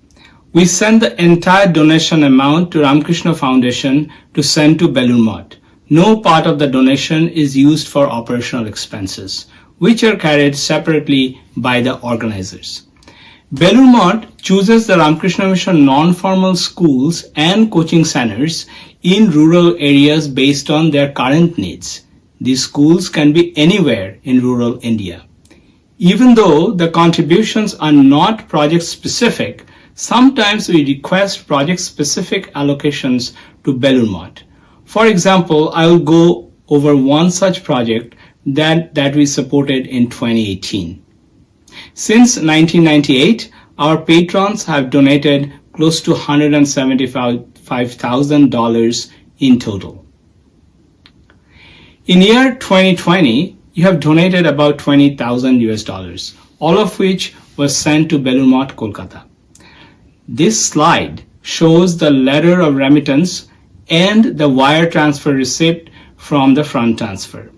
We send the entire donation amount to Ramakrishna Foundation to send to Belur Math. No part of the donation is used for operational expenses, which are carried separately by the organizers. Belur Math chooses the Ramakrishna Mission non-formal schools and coaching centers in rural areas based on their current needs. These schools can be anywhere in rural India. Even though the contributions are not project specific, sometimes we request project specific allocations to Belur Math. For example, I will go over one such project that we supported in 2018. Since 1998, our patrons have donated close to $175,000 in total. In year 2020, you have donated about $20,000, all of which was sent to Belur Math, Kolkata. This slide shows the letter of remittance and the wire transfer receipt from the fund transfer.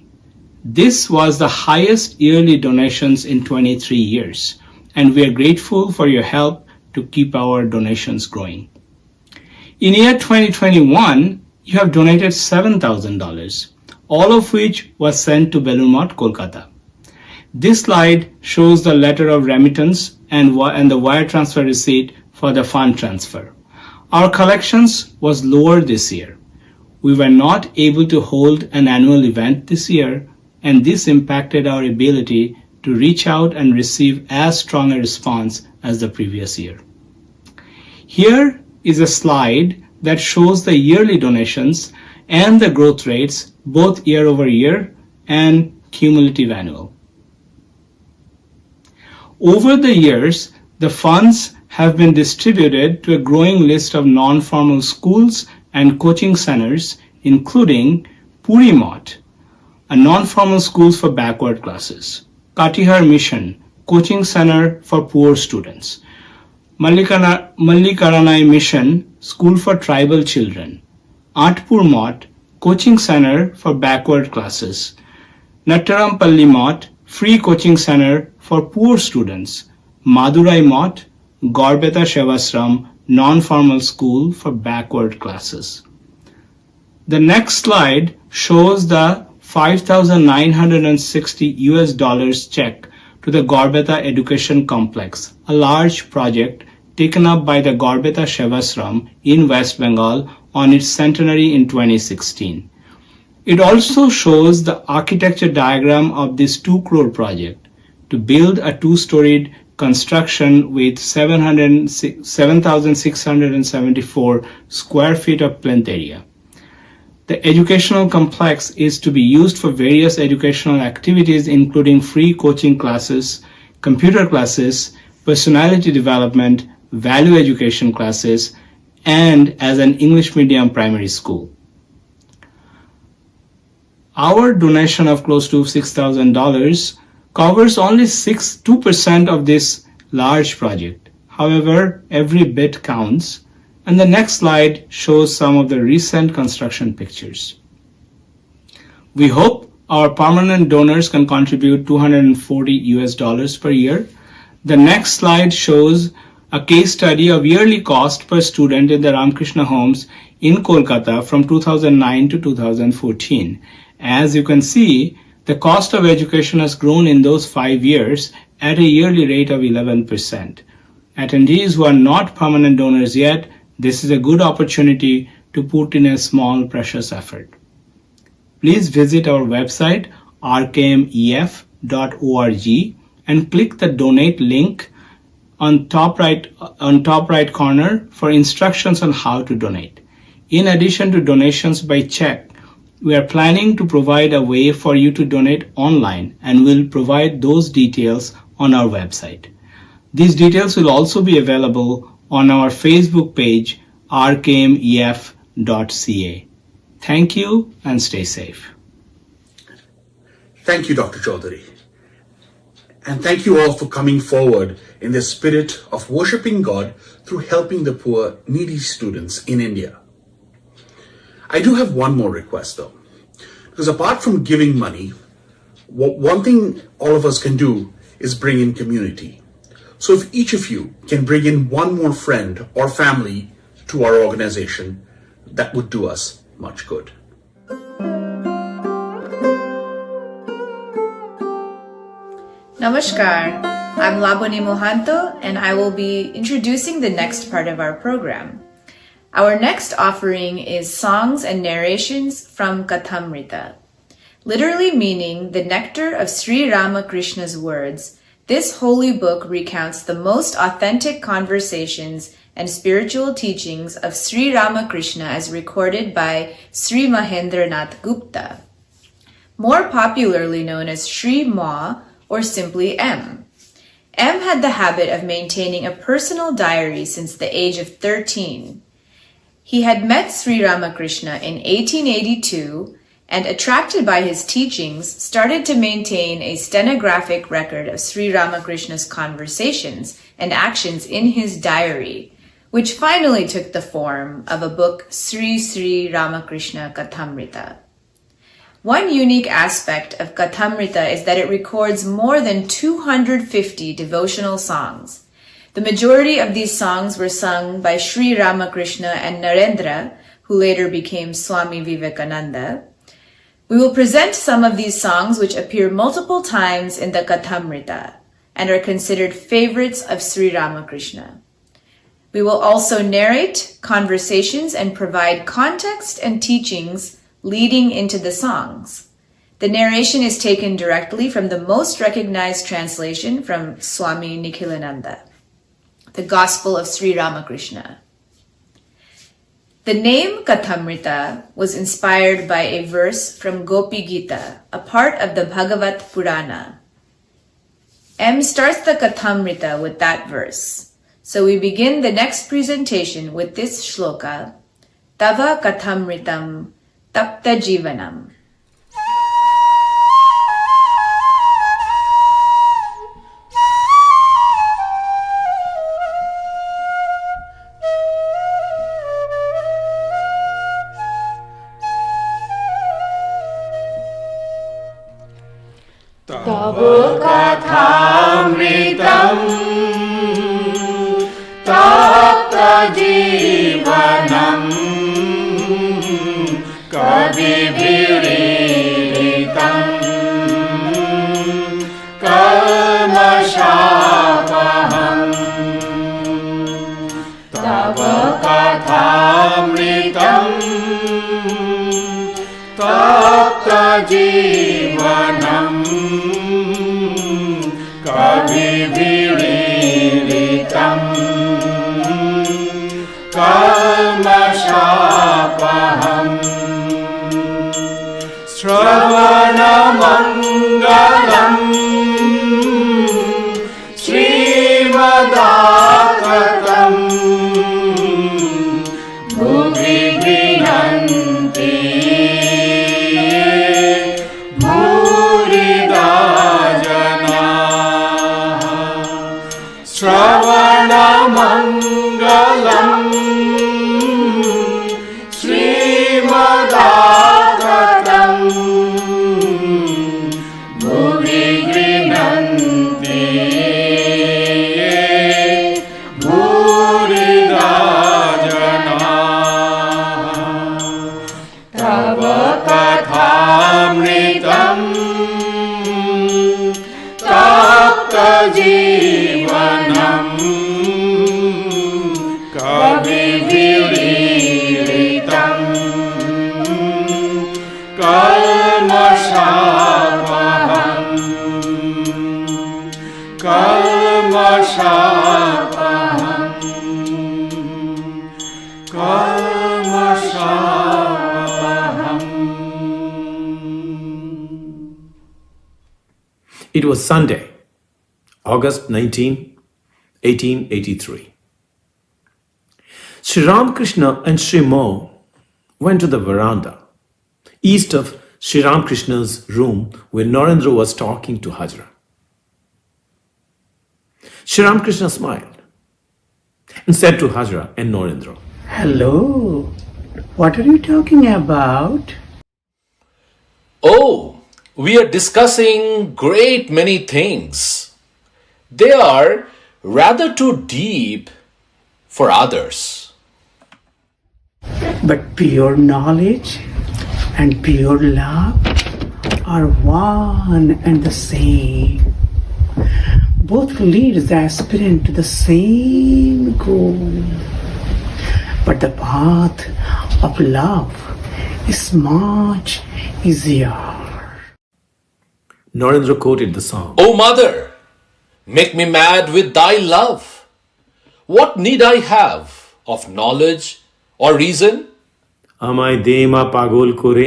This was the highest yearly donations in 23 years, and we are grateful for your help to keep our donations growing. In year 2021, you have donated $7,000, all of which was sent to Belur Math, Kolkata. This slide shows the letter of remittance and the wire transfer receipt for the fund transfer. Our collections was lower this year. We were not able to hold an annual event this year, and this impacted our ability to reach out and receive as strong a response as the previous year. Here is a slide that shows the yearly donations and the growth rates both year over year and cumulative annual. Over the years, the funds have been distributed to a growing list of non-formal schools and coaching centers, including Puri Math, a non-formal schools for backward classes, Katihar Mission, coaching center for poor students, Mallikaranai Mission, school for tribal children, Atpur Math, coaching center for backward classes, Nattarampalli Math, free coaching center for poor students, Madurai Math, Gorbeta Shevasram, non-formal school for backward classes. The next slide shows the $5,960 check to the Gorbeta Education Complex, a large project taken up by the Gorbeta Shevasram in West Bengal on its centenary in 2016. It also shows the architecture diagram of this 2 crore project to build a 2-storied construction with 7,674 square feet of plinth area. The educational complex is to be used for various educational activities, including free coaching classes, computer classes, personality development, value education classes, and as an English medium primary school. Our donation of close to $6,000 covers only 2% of this large project. However, every bit counts, and the next slide shows some of the recent construction pictures. We hope our permanent donors can contribute $240 per year. The next slide shows a case study of yearly cost per student in the Ramakrishna homes in Kolkata from 2009 to 2014. As you can see, The cost of education has grown in those 5 years at a yearly rate of 11%. Attendees who are not permanent donors yet, this is a good opportunity to put in a small precious effort. Please visit our website rkmef.org and click the donate link on top right corner for instructions on how to donate. In addition to donations by check, we are planning to provide a way for you to donate online, and we'll provide those details on our website. These details will also be available on our Facebook page, rkmef.ca. Thank you and stay safe. Thank you, Dr. Chaudhary. And thank you all for coming forward in the spirit of worshiping God through helping the poor, needy students in India. I do have one more request though, because apart from giving money, one thing all of us can do is bring in community. So if each of you can bring in one more friend or family to our organization, that would do us much good. Namaskar, I'm Laboni Mohanto, and I will be introducing the next part of our program. Our next offering is Songs and Narrations from Kathamrita. Literally meaning the nectar of Sri Ramakrishna's words, this holy book recounts the most authentic conversations and spiritual teachings of Sri Ramakrishna as recorded by Sri Mahendranath Gupta, more popularly known as Sri Ma or simply M. M had the habit of maintaining a personal diary since the age of 13. He had met Sri Ramakrishna in 1882 and, attracted by his teachings, started to maintain a stenographic record of Sri Ramakrishna's conversations and actions in his diary, which finally took the form of a book, Sri Ramakrishna Kathamrita. One unique aspect of Kathamrita is that it records more than 250 devotional songs. The majority of these songs were sung by Sri Ramakrishna and Narendra, who later became Swami Vivekananda. We will present some of these songs which appear multiple times in the Kathamrita and are considered favorites of Sri Ramakrishna. We will also narrate conversations and provide context and teachings leading into the songs. The narration is taken directly from the most recognized translation from Swami Nikhilananda, the Gospel of Sri Ramakrishna. The name Kathamrita was inspired by a verse from Gopi Gita, a part of the Bhagavat Purana. M starts the Kathamrita with that verse. So we begin the next presentation with this shloka, Tava Kathamritam Tapta Jivanam. Tava Kathamritam Tapta Jivanam Kavibhiritam Kalmashapaham Tava Kathamritam Tapta Jivanam Kavibhiritam Kalmashapaham Shravanamangalam Srimadatam Bhuvi Grinanti Bhurida Jana Shravanamangalam Srimadatam kalmasapaham, kalmasapaham, kalmasapaham. It was Sunday, August 19, 1883. Sri Ramakrishna and Sri Mo went to the veranda, east of Sri Ramakrishna's room where Narendra was talking to Hajra. Sri Ramakrishna smiled and said to Hajra and Narendra, "Hello, what are you talking about?" "Oh, we are discussing great many things. They are rather too deep for others." But pure knowledge and pure love are one and the same. Both lead the aspirant to the same goal. But the path of love is much easier. Narendra quoted the song, "O mother, make me mad with thy love. What need I have of knowledge or reason? আমায় দে মা পাগল করে।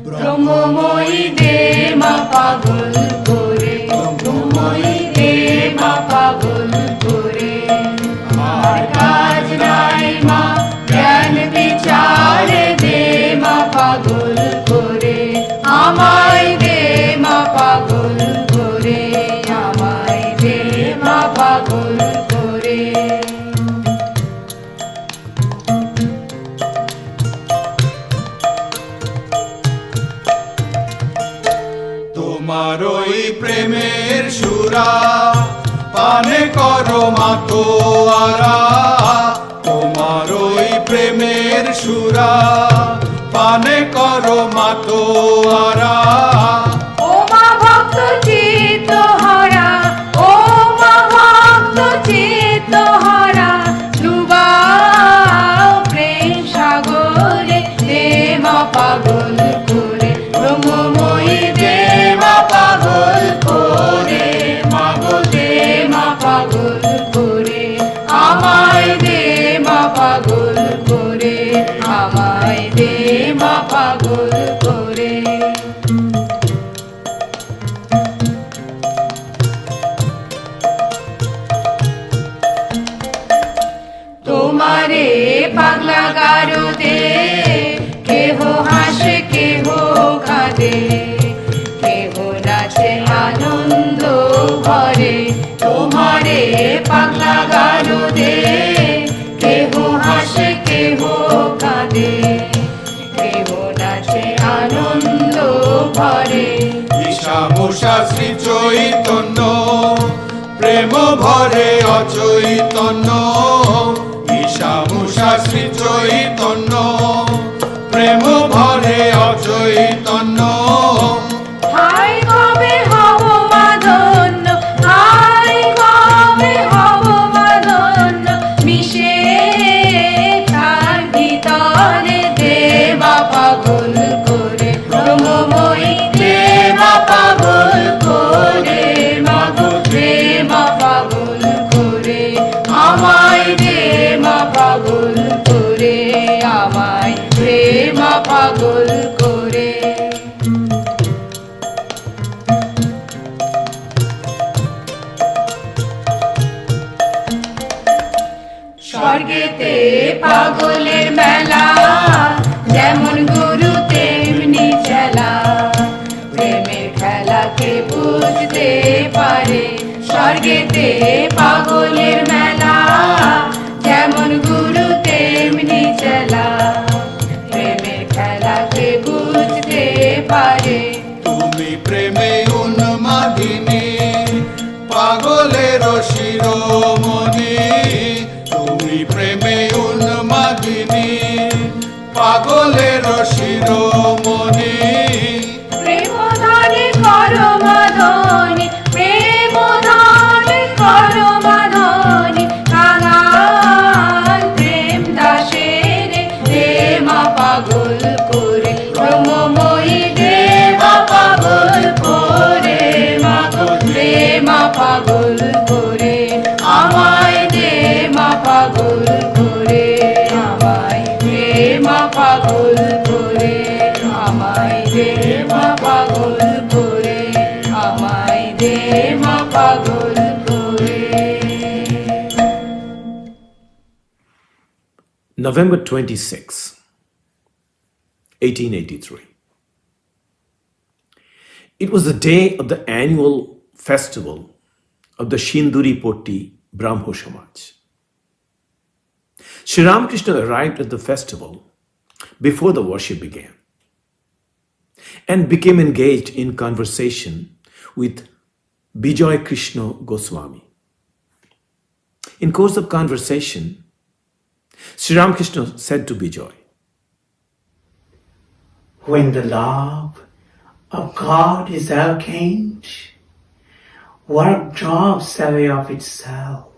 ব্রহ্মময়ী দে মা পাগল করে, ব্রহ্মময়ী দে মা পাগল করে। আর কাজ নাই মা জ্ঞান বিচারে দে মা পাগল করে। আমায় দে মা পাগল করে, আমায় দে মা পাগল করে। তোমার ওই প্রেমের সুরা পানে করো মাতোয়ারা, তোমার ওই প্রেমের সুরা পানে করো মাতোয়ারা। ও মা ভক্ত চিত্ত হারা, ও মা ভক্ত চিত্ত হারা, ডুবাও প্রেম সাগরে দে মা পাগল করে। ব্রহ্মময়ী দে মা পাগল করে, মাগো দে মা পাগল করে। আমায় দে মা পাগল করে, আমায় দে মা পাগল করে। তোমারে পাগলা গারদে কেহ হাসে কেহ কাঁদে, কেহ নাচে আনন্দ ভরে। তোমারে পাগলা গারদে কেহ হাসে কেহ কাঁদে, কেহ নাচে আনন্দ ভরে। ঈশামূষা শ্রী চৈতন্য প্রেম ভরে অচৈতন্য, ঈশামূষা শ্রী চৈতন্য প্রেম ভরে অচৈতন্য। হাই কবে হব মাধন্য, হাই কবে হব মাধন্য, মিশে তার ভিতরে দে মা পাগল করে। ব্রহ্মময়ী দে মা পাগল করে, মাগো দে মা পাগল করে। আমায় দে মা পাগল করে, আমায় দে মা পাগল করে। স্বর্গেতে পাগলের মেলা, যেমন গুরু তেমনি চেলা, প্রেমের খেলাকে বুঝতে পারে। স্বর্গেতে পাগলের মেলা, যেমন গুরু তেমনি চেলা, প্রেমের খেলাকে বুঝতে পারে। তুমি প্রেমে উন্মাদিনী, পাগলের শিরোমণি, তুমি প্রেমে মোহিনী পাগলের শিরোমণি প্রেম ধানে করো মাধনি প্রেম ধানে করো মাধনি কাঙাল প্রেম দাসের দেমা পাগল করে ব্রহ্মময়ী দেবা পাগল করে মাগো দেমা পাগল করে আমায় দেমা পাগল করে আমায় দেমা পাগল করে আমায় দেমা পাগল করে আমায় দেমা পাগল করে November 26, 1883. It was the day of the annual festival of the Shinduri Potti Brahmo Samaj. Sri Ramakrishna arrived at the festival before the worship began and became engaged in conversation with Bijoy Krishna Goswami. In course of conversation, Sri Ramakrishna said to Bijoy, When the love of God is awakened, work drops away of itself.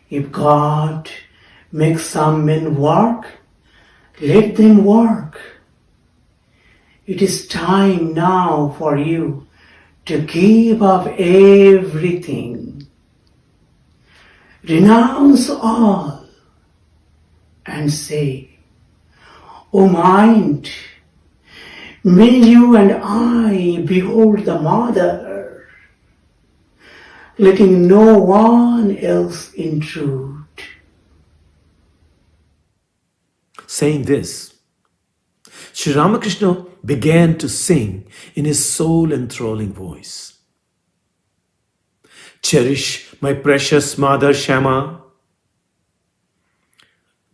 If God makes some men work, let them work. It is time now for you to give up everything. Renounce all and say, O mind, may you and I behold the Mother, letting no one else intrude. saying this, Sri Ramakrishna began to sing in his soul-enthralling voice. Cherish my precious mother Shama,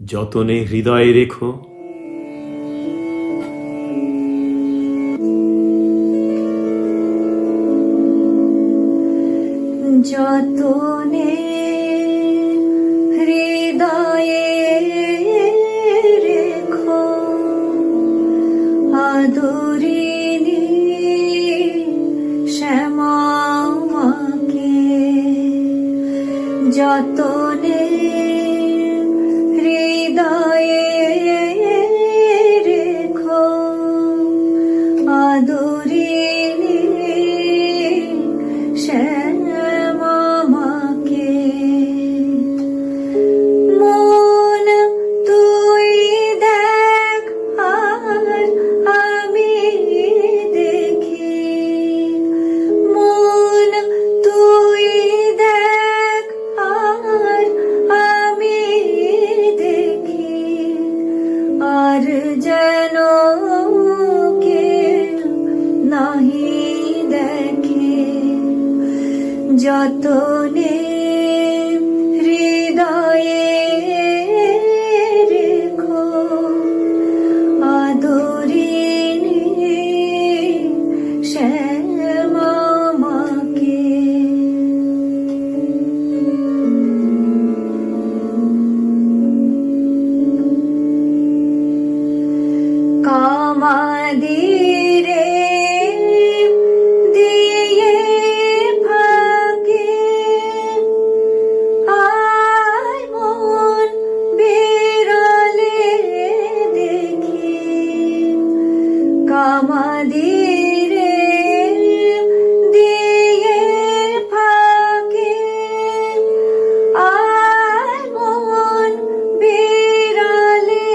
যতনে হৃদয়ে রেখো যতনে হৃদয়ে রেখো আদরিণী শ্যামাকে যতনে হৃদয়ে রেখো আদরিণী শ্যামাকে মন তুই দেখ আর আমি দেখি মন তুই দেখ আর আমি দেখি আর যেন কেউ নাহি দেখে যতনে হৃদয়ে রেখো আদরিণী শ্যামাকে কামাদিরে দিয়ে ফাঁকে আয় মন বিরলে দেখি কামাদিরে দিয়ে ফাঁকে আয় মন বিরলে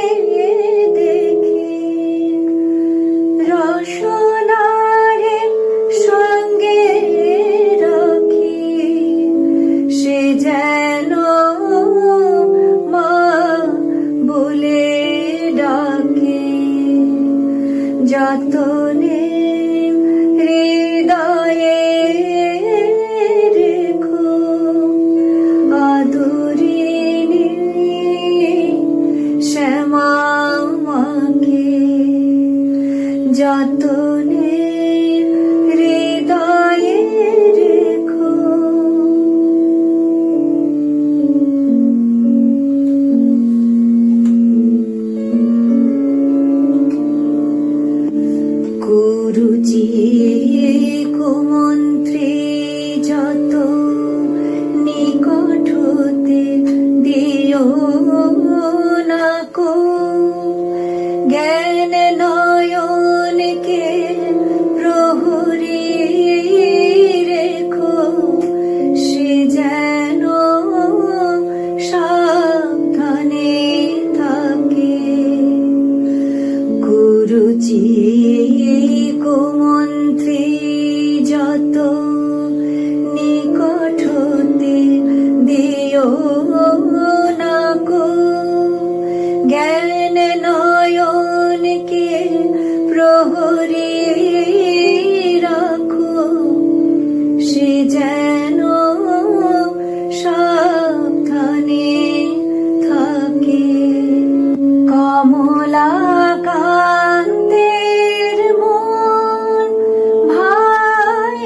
দেখি রসনারে সঙ্গে রাখি সে যেন মা বলে ডাকে যতনে হৃদয়ে রেখো আদরিণী শ্যামাকে যতনে হৃদয়ে রেখো নাকো জ্ঞান নয়নকে প্রহরী রেখো সে যেন সাবধানে থাকে কুরুচি কুমন্ত্রী যত নিকট হতে দিও নাকো জ্ঞান নয়নকে প্রহরী রাখো সে যেন সাবধানে থাকে কমলা কান্তের মন ভাই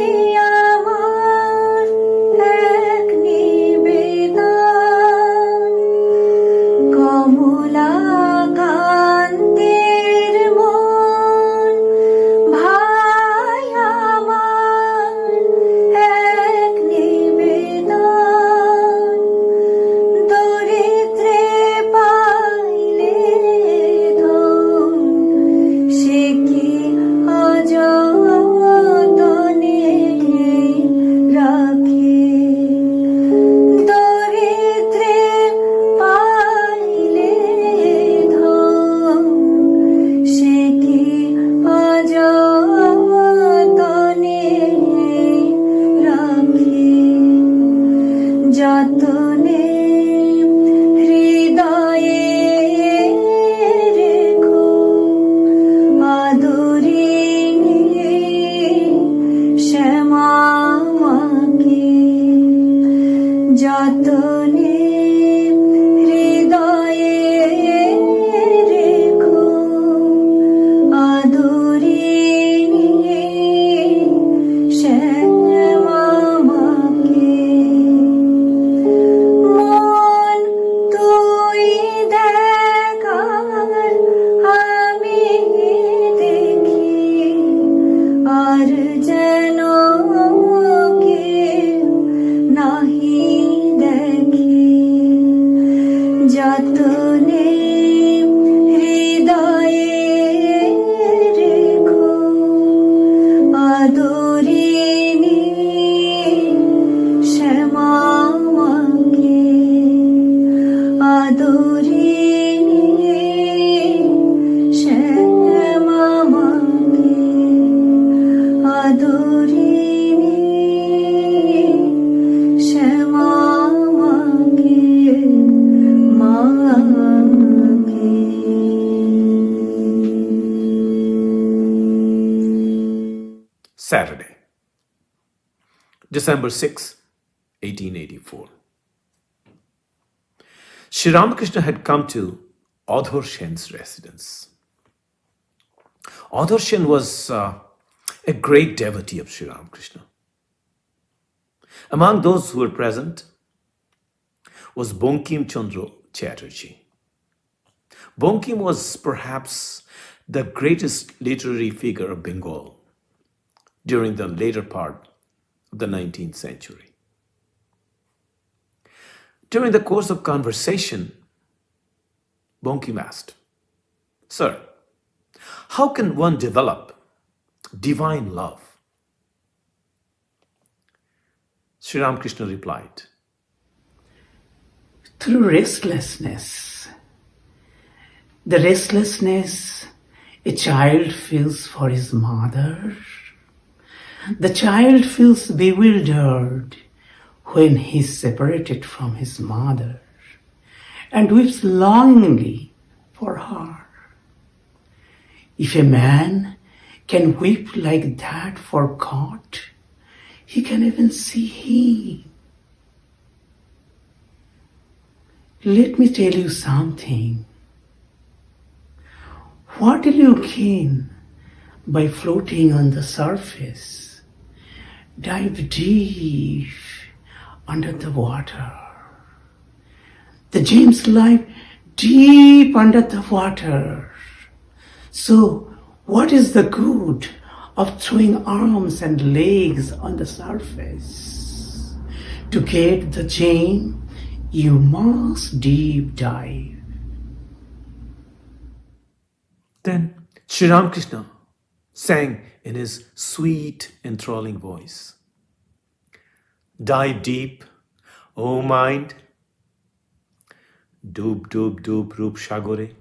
আমার এক নিবেদন কমলা কান্তের মন ভাই আমার এক নিবেদন দরিদ্রে পাইলে ধন সে কি অযতনে রাখে দরিদ্রে পাইলে ধন সে কি অযতনে রাখে যতনে হৃদয়ে রেখো আদরিণী শ্যামাকে যতনে হৃদয়ে রেখো আদরিণী শ্যামাকে মন তুই দেখ আর আমি দেখি আর যেন কেউ নাহি দেখি যতনে হৃদয়ে রেখো আদরিণী শ্যামাকে আদরিণী শ্যামাকে আদরিণী শ্যামাকে মাকে Saturday, December 6, 1884. Sri Ramakrishna had come to Adhor Shen's residence. Adhor Shen was a great devotee of Sri Ramakrishna. Among those who were present was Bankim Chandra Chatterjee. Bankim was perhaps the greatest literary figure of Bengal during the later part of the 19th century. During the course of conversation, Bankim asked, "Sir, how can one develop divine love?" Sri Ramakrishna replied, Through restlessness. The restlessness a child feels for his mother. The child feels bewildered when he is separated from his mother and weeps longingly for her. If a man can weep like that for God, he can even see Him. Let me tell you something. What do you gain by floating on the surface? Dive deep under the water. The gems lie deep under the water. So, what is the good of throwing arms and legs on the surface? To get the gem, you must deep dive. Then Sri Ramakrishna sang in his sweet, enthralling voice. Dive deep, O mind, doob, doob, doob, Rup Shagore.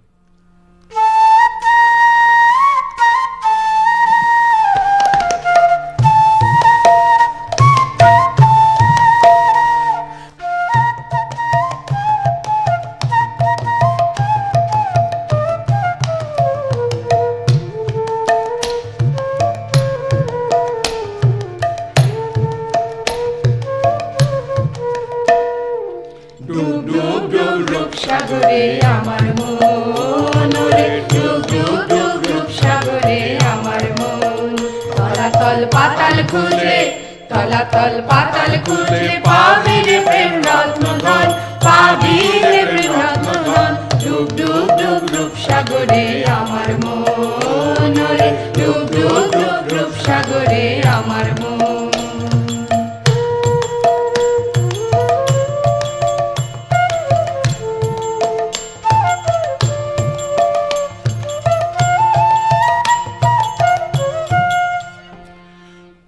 ডুব ডুব ডুব রূপ সাগরে আমার মন ওরে ডুব ডুব ডুব রূপ সাগরে আমার মন তলাতল পাতাল খুঁজলে তলাতল পাতাল খুঁজলে পাবি রে প্রেম রত্ন ধন পাবি রে প্রেম রত্ন ধন ডুব ডুব ডুব রূপ সাগরে আমার মন ওরে ডুব ডুব ডুব রূপ সাগরে আমার মন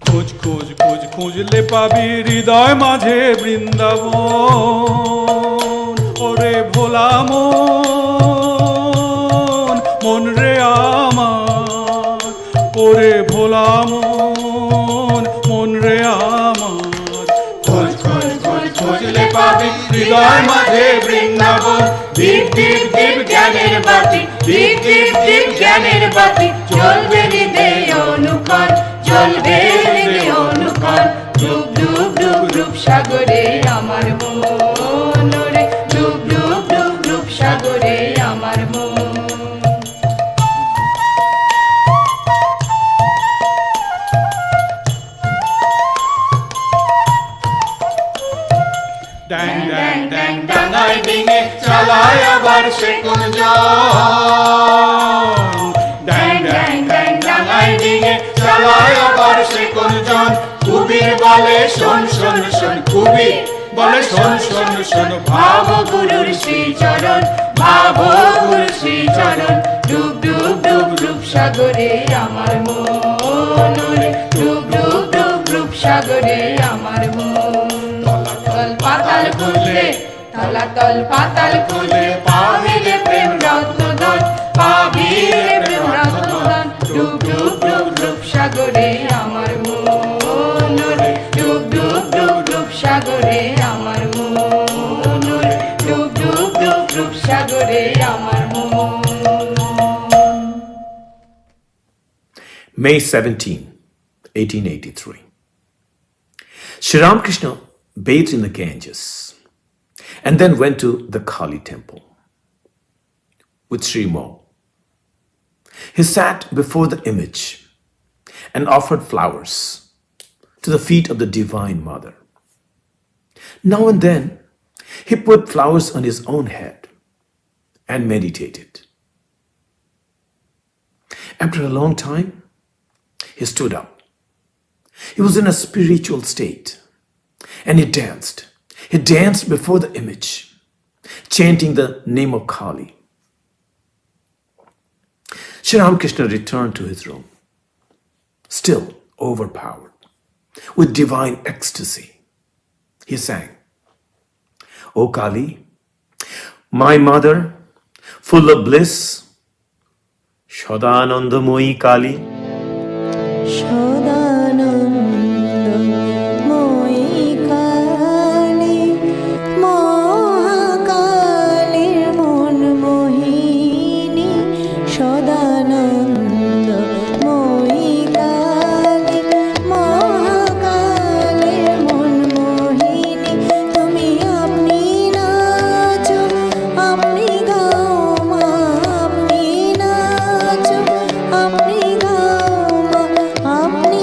খোঁজ খোঁজ খোঁজ খুঁজলে পাবি হৃদয় মাঝে বৃন্দাবন ওরে ভোলা মন মন রে আমার ওরে ভোলা মন মন রে আমার খোঁজ খোঁজ খোঁজ খুঁজলে পাবি হৃদয় মাঝে বৃন্দাবন দীপ দীপ দীপ জ্ঞানের বাতি দীপ দীপ দীপ জ্ঞানের বাতি জ্বলবে হৃদয় অনুক্ষণ জ্বলবে হৃদয় অনুক্ষণ ডুব ডুব ডুব রূপ সাগরে আমার মন ওরে ডুব ডুব ডুব রূপ সাগরে আমার মন ড্যাং ড্যাং ড্যাং ডাঙায় ডিঙে চালায় আবার সে কোন জন ড্যাং ড্যাং ড্যাং ডাঙায় ডিঙে চালায় আবার সে কোন জন কুবির বলে শোন শোন শোন কুবির বলে শোন শোন শোন ভাব গুরুর শ্রীচরণ ভাব গুরুর শ্রীচরণ ডুব ডুব ডুব রূপ সাগরে আমার মন ওরে ডুব ডুব ডুব রূপ সাগরে আমার মন তলাতল পাতাল খুঁজলে তলাতল পাতাল খুঁজলে পাবি রে প্রেম রত্ন ধন পাবি রে প্রেম রত্ন ধন ডুব ডুব ডুব রূপ সাগরে আমার মন ওরে ডুব ডুব ডুব রূপ সাগরে আমার মন ওরে ডুব ডুব ডুব রূপ সাগরে আমার মন May 17, 1883. Sri Ramakrishna bathed in the Ganges and then went to the Kali temple with Sri Mo. He sat before the image and offered flowers to the feet of the Divine Mother. Now and then, he put flowers on his own head and meditated. After a long time, he stood up. He was in a spiritual state and he danced. He danced before the image, chanting the name of Kali. Sri Ramakrishna returned to his room, still overpowered with divine ecstasy. He sang, O Kali, my mother, full of bliss, Shadanandamoyi Kali. সদানন্দময়ী Kali মহাকালীর মন মোহিনী সদানন্দময়ী কালী মহাকালীর মন মোহিনী তুমি আপনি নাচো আপনি গাও মা আপনি নাচো আপনি গাও মা আপনি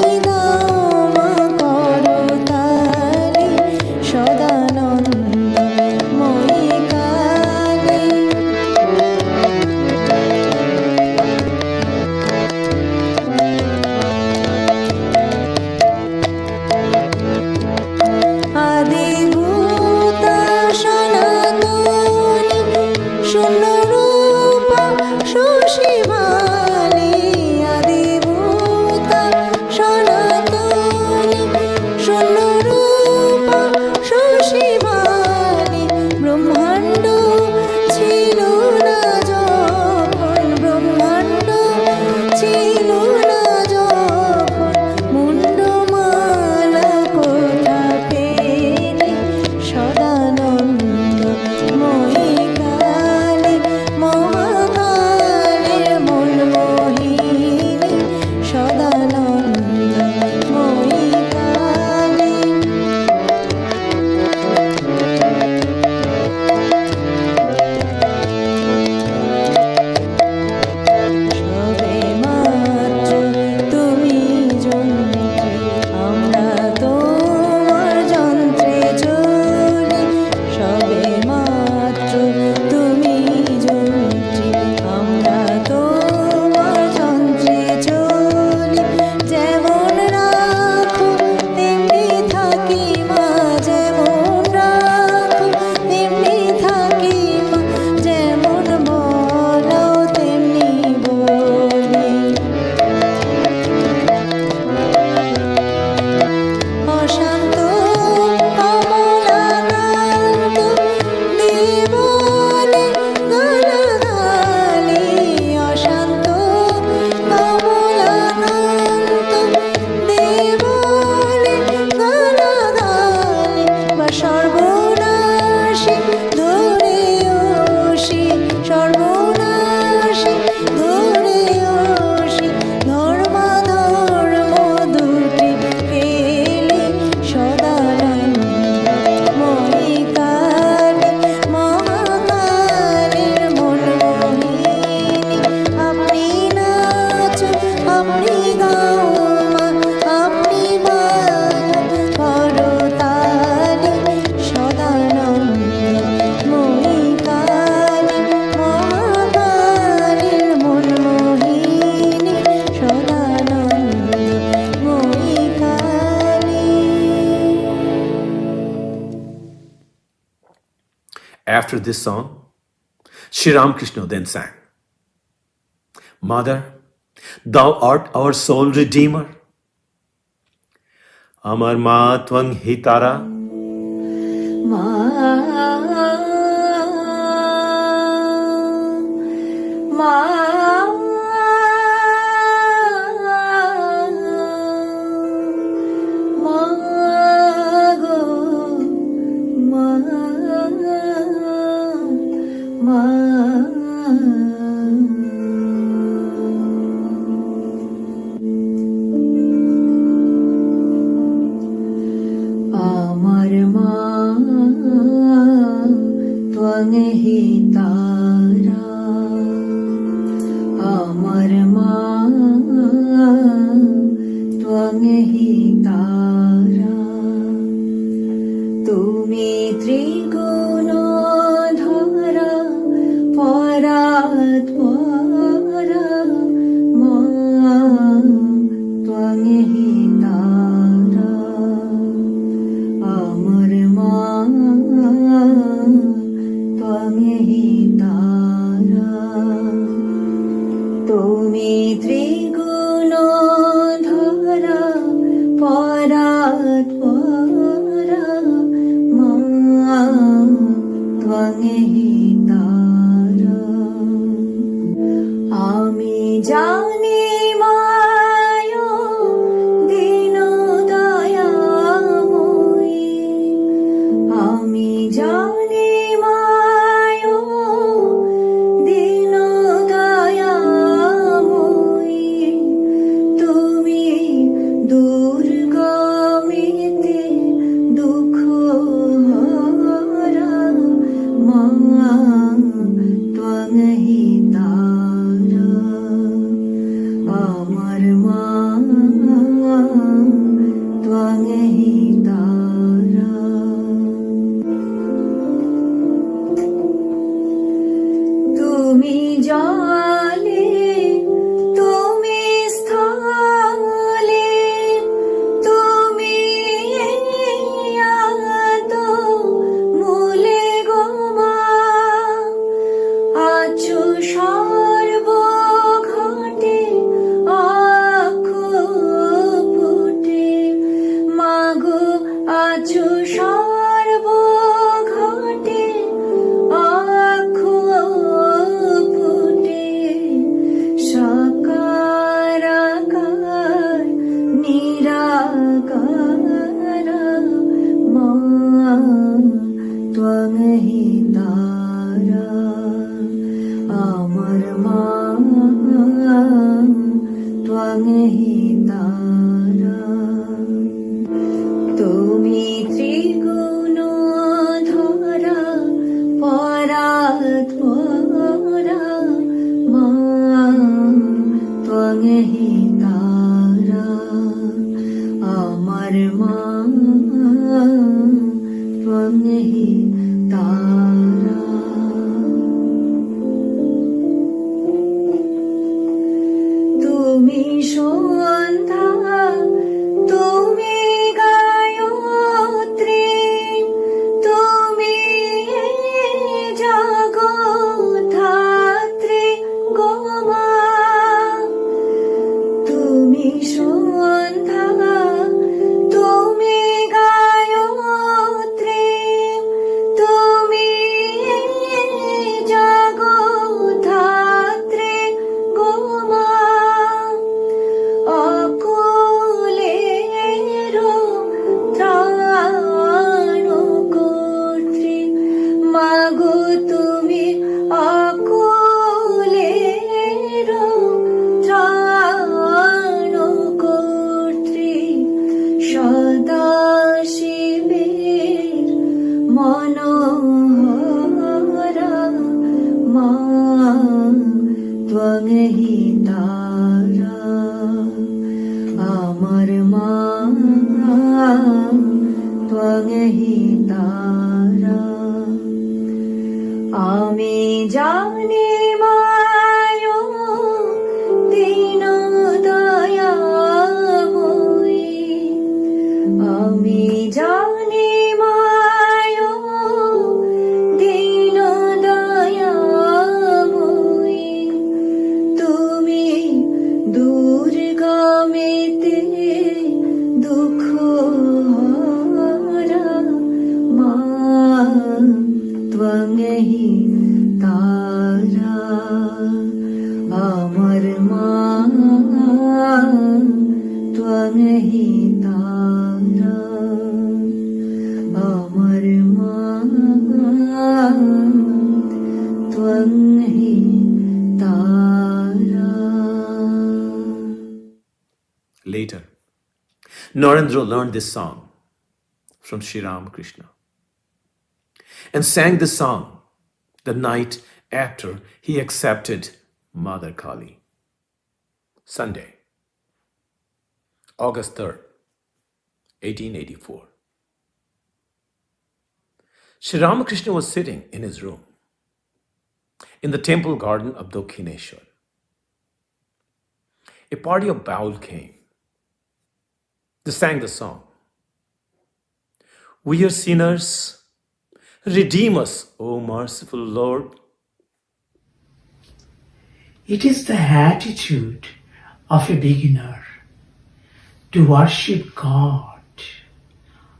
শূন্যরূপা শশীমালি আদিভূতা সনাতনী শূন্যরূপা শশীমালি ব্রহ্মাণ্ড ছিল না যখন ব্রহ্মাণ্ড ছিল না যখন মুন্ডমালা কোথা পেলে সদানন্দ ময়ী কালী মহাকালের মন মোহিনী সদানন্দ ময়ী কালী সবে মাত্র তুমি যন্ত্রে আমরা তোমার যন্ত্রে চলি সবে মাত্র তুমি যন্ত্রে আমরা তোমার যন্ত্রে চলি যেমন রাখো তেমনি থাকি মা যেমন রাখো তেমনি থাকি মা যেমন বলো তেমনি বলি অশান্ত কমলাকান্ত দেবলে গালাগালি অশান্ত কমলাকান্ত দেবলে গালাগালি বা সর্বনাশী ধরে ওষি সর্বনাশী ধরে ওষি ধর্মাধর্ম দুটি ফেলে সদানন্দ ময়ী কালী মহাকালের মন মোহিনী আপনি নাচো আপনি গাও মা আপনি বাজো করতালি সদানন্দ ময়ী কালী মহাকালের মন মোহিনী Sadananda ময়ী Kali After this song, Sri Ramakrishna then sang, Mother, thou art our soul redeemer. Amar ma tvang hitara. মা মা মা গো মা মা আমার মা ত্বং হিতারা আমার মা ত্বং হিতারা তুমি ত্রিগুণ ধরা পরাৎপরা মা ত্বং হিতারা আমার মা ত্বং হিতারা তুমি ত্রিগুণ ধরা পরাৎপরা মা ত্বং হিতারা আমি জানি মায় দীন দয়াময়ী আমি জানি মায় দীন দয়াময়ী তুমি দুর্গমিতে দুঃখ হরা মা ত্বং হিতারা আমার মা ত্বং হিতারা তুমি জলে তুমি স্থলে তুমি আদ মূলে গো মা ত্বং হি তারা তুমি ত্রিগুণধরা পরাৎপরা মা ত্বং হি তারা আমার মা ত্বং হি তারা তুমি সন্ধ্যা তুমি গায়ত্রী তুমি জগদ্ধাত্রী গো মা তুমি সন্ধ্যা তুমি গায়ত্রী তুমি জগদ্ধাত্রী গো মা অকুলের ত্রাণকর্ত্রী মাগো তুমি অকুলের ত্রাণকর্ত্রী সদা শিবের মনোহরা মা ত্বং হি তারা আমার মা ত্বং হি তারা আমি জানি মায়ো দীন দয়াময়ী আমি জানি মায়ো দীন দয়াময়ী তুমি দুর্গমেতে দুঃখ হরা মা ত্বং হি তারা আমার মা ত্বং হি তারা আমার মা ত্বং হি তারা Later, Narendra learned this song from Sri Ramakrishna and sang this song the night after he accepted Mother Kali. Sunday, August 3rd, 1884. Sri Ramakrishna was sitting in his room in the temple garden of Dakshineshwar. A party of Baul came. They sang the song. We are sinners. Redeem us, O merciful Lord. It is the attitude of a beginner to worship God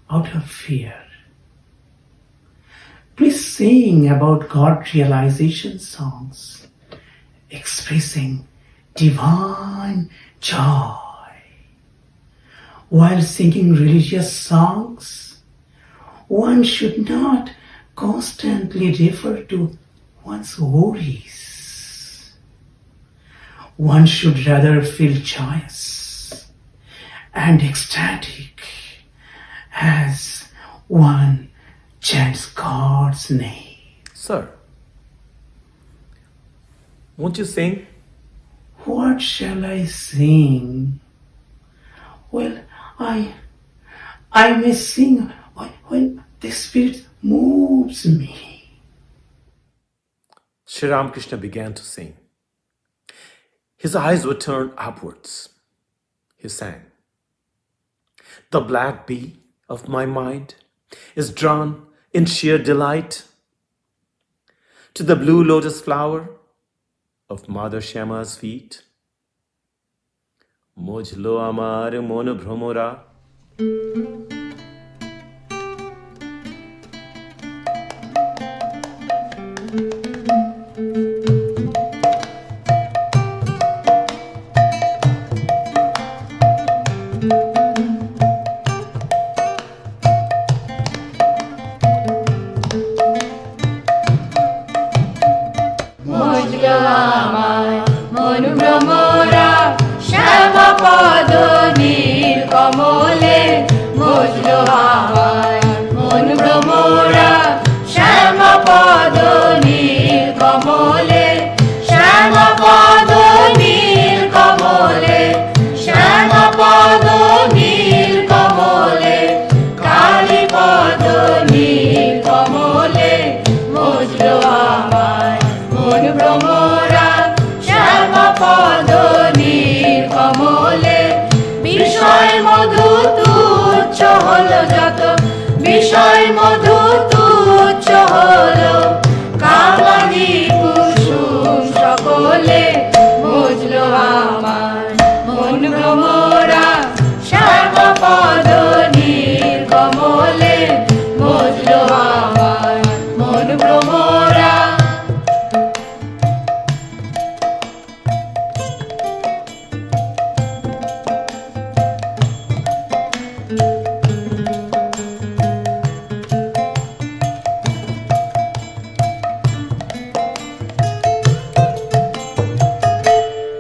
out of fear. Please sing about God realization songs expressing divine joy. While singing religious songs, one should not constantly refer to one's worries. One should rather feel joyous and ecstatic as one chants God's name. Sir, won't you sing? What shall I sing? Well, I may sing when the Spirit moves me. Sri Ramakrishna began to sing. His eyes were turned upwards. He sang. The black bee of my mind is drawn in sheer delight to the blue lotus flower of Mother Shyama's feet. Mujhlo amar mon bhramora. মজলো আমার মন ভ্রমরা শ্যামা পদ নীল কমলে মজলো আমার মন ভ্রমরা শ্যামা পদ নীল কমলে শ্যামা পদ নীল কমলে শ্যামা পদ নীল কমলে কালী পদ নীল কমলে মজলো আমার মন ভ্রমরা শ্যামা পদ নীল কমলে বিষয় মধু তুচ্ছ হলো যত বিষয় মধু তুচ্ছ হলো কামানি কুসুম সকলে মজলো আমার মন ভ্রমরা শ্যামা পদ নীল কমলে মজলো আমার মন ভ্রমরা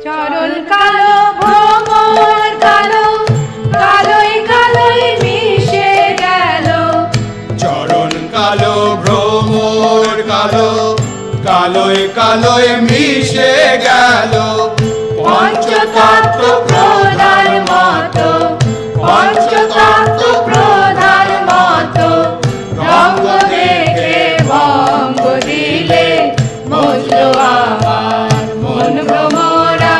চরণ কালো ভ্রমর কালো কালোই কালোই মিশে গেল চরণ কালো ভ্রমর কালো কালোয় কালোয় মিশে গেল পঞ্চতত্ত্ব প্রধান মতো পঞ্চতত্ত্ব প্রধান মতো রঙ্গ দেখে ভঙ্গ দিলে মজলো আমার মন ভ্রমরা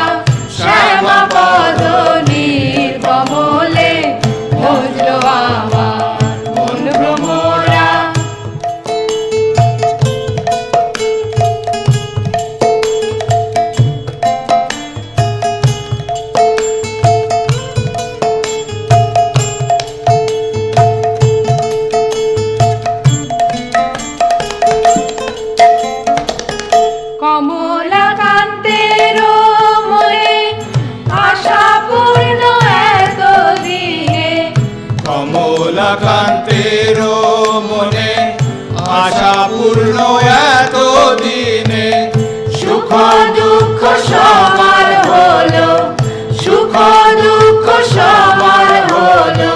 শ্যামা পদ নীল কমলে মজলো আমার মন ভ্রমরা কমলাকান্তের মনে আশা পূর্ণ এত দিনে কমলাকান্তের মনে আশা পূর্ণ এত দিনে সুখ দুঃখ সবার হলো সুখ দুঃখ সবার হলো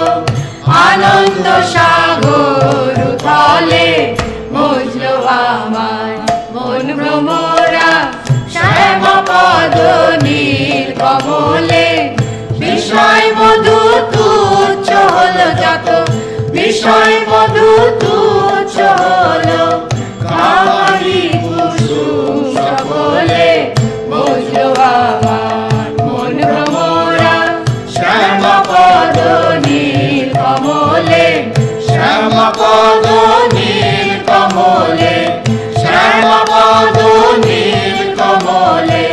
আনন্দ সাগর তলে মজলো আমার মন ভ্রমরা শ্যামা পদ নীল কমলে বিষয় মধু তুচ্ছ হলো যত বিষয় মধু তুচ্ছ হলো কামারি কুসুম সকলে মজলো আমার মন ভ্রমরা শ্যামা পদ নীল কমলে শ্যামা পদ নীল কমলে শ্যামা পদ নীল কমলে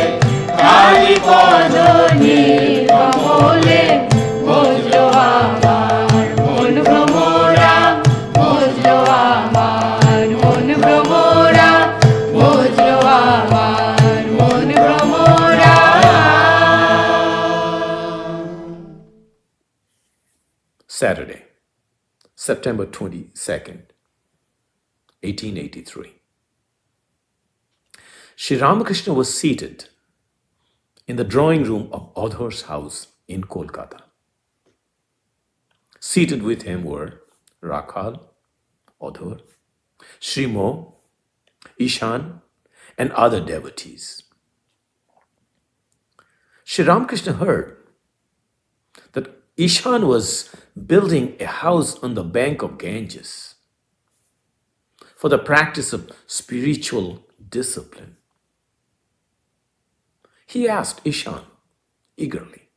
কালী পদ নীল কমলে মজলো আমার মন ভ্রমরা মজলো আমার মন ভ্রমরা মজলো আমার মন ভ্রমরা Saturday, September 22nd, 1883. Sri Ramakrishna was seated in the drawing room of Adhar's house in Kolkata. Seated with him were Rakhal, Adhar, Srimo, Ishan, and other devotees. Sri Ramakrishna heard that Ishan was building a house on the bank of Ganges for the practice of spiritual discipline. He asked Ishan eagerly,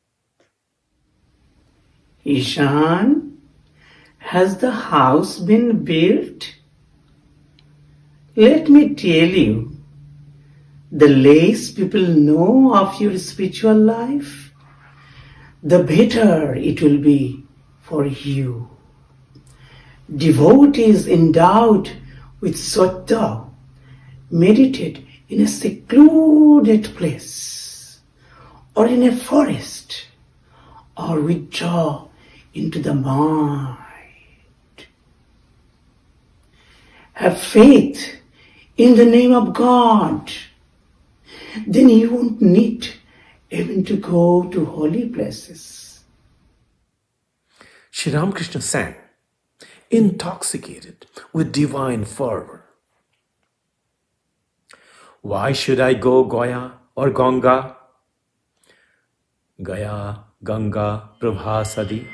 Ishan, has the house been built? Let me tell you, the less people know of your spiritual life, the better it will be for you. Devotees endowed with sattva meditate in a secluded place or in a forest or withdraw into the mind. Have faith in the name of God then you won't need even to go to holy places. Sri Ramakrishna sang, intoxicated with divine fervor. Why should I go Gaya or Ganga? Gaya, Ganga, Prabhasadi.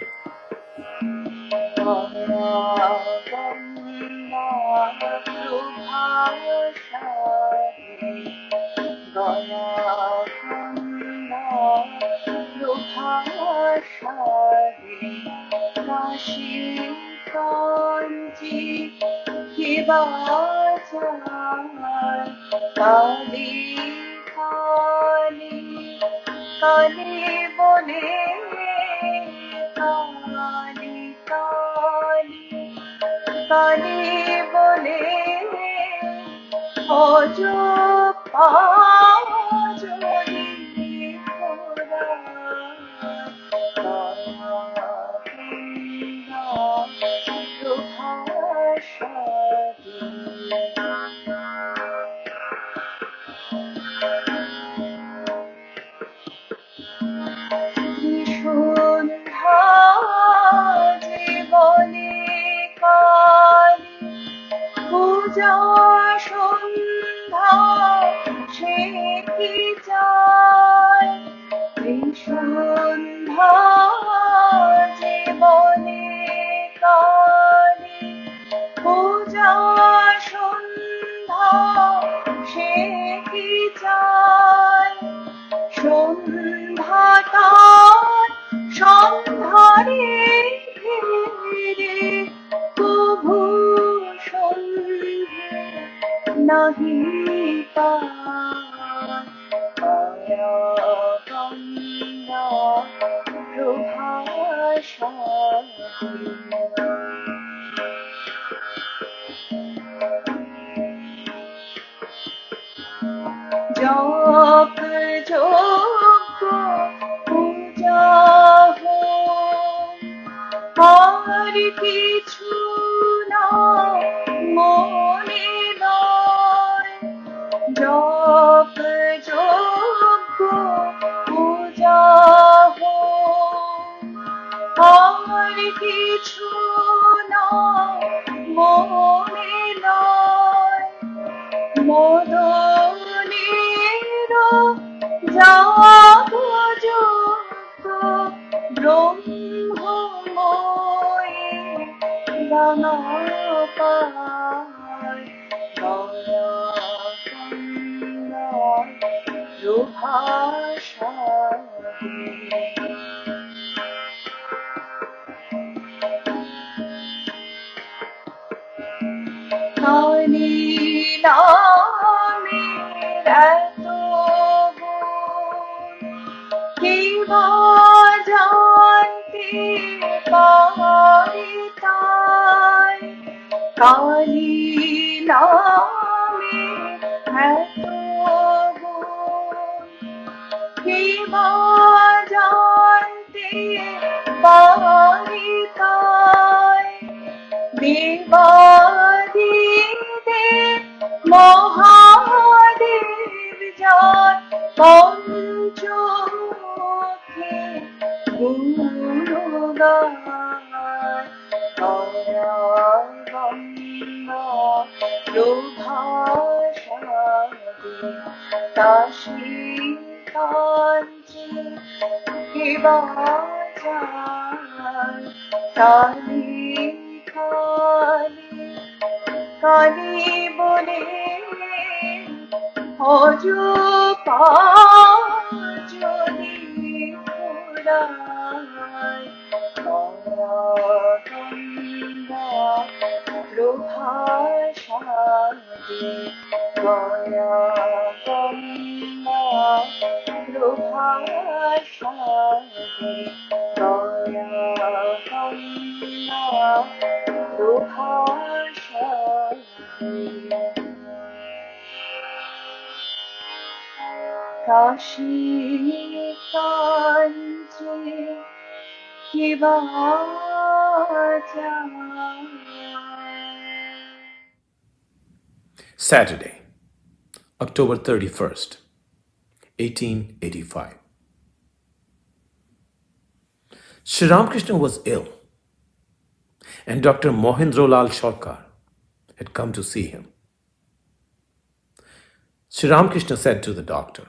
Saturday, October 31st. 1885. Sri Ramakrishna was ill, and Dr. Mohendralal Sharkar had come to see him. Sri Ramakrishna said to the doctor,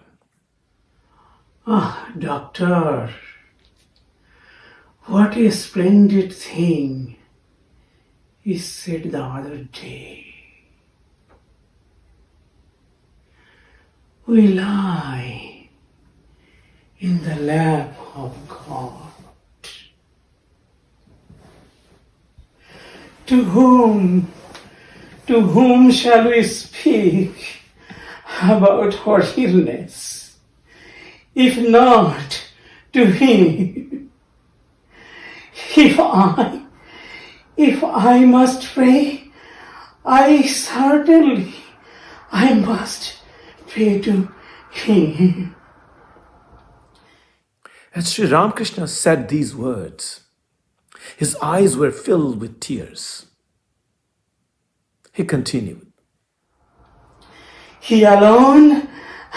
"Ah, doctor, what a splendid thing he said the other day. We lie in the lap of God. To whom shall we speak about our illness, if not to Him? If I must pray, I must pray to Him." As Sri Ramakrishna said these words, his eyes were filled with tears. He continued, "He alone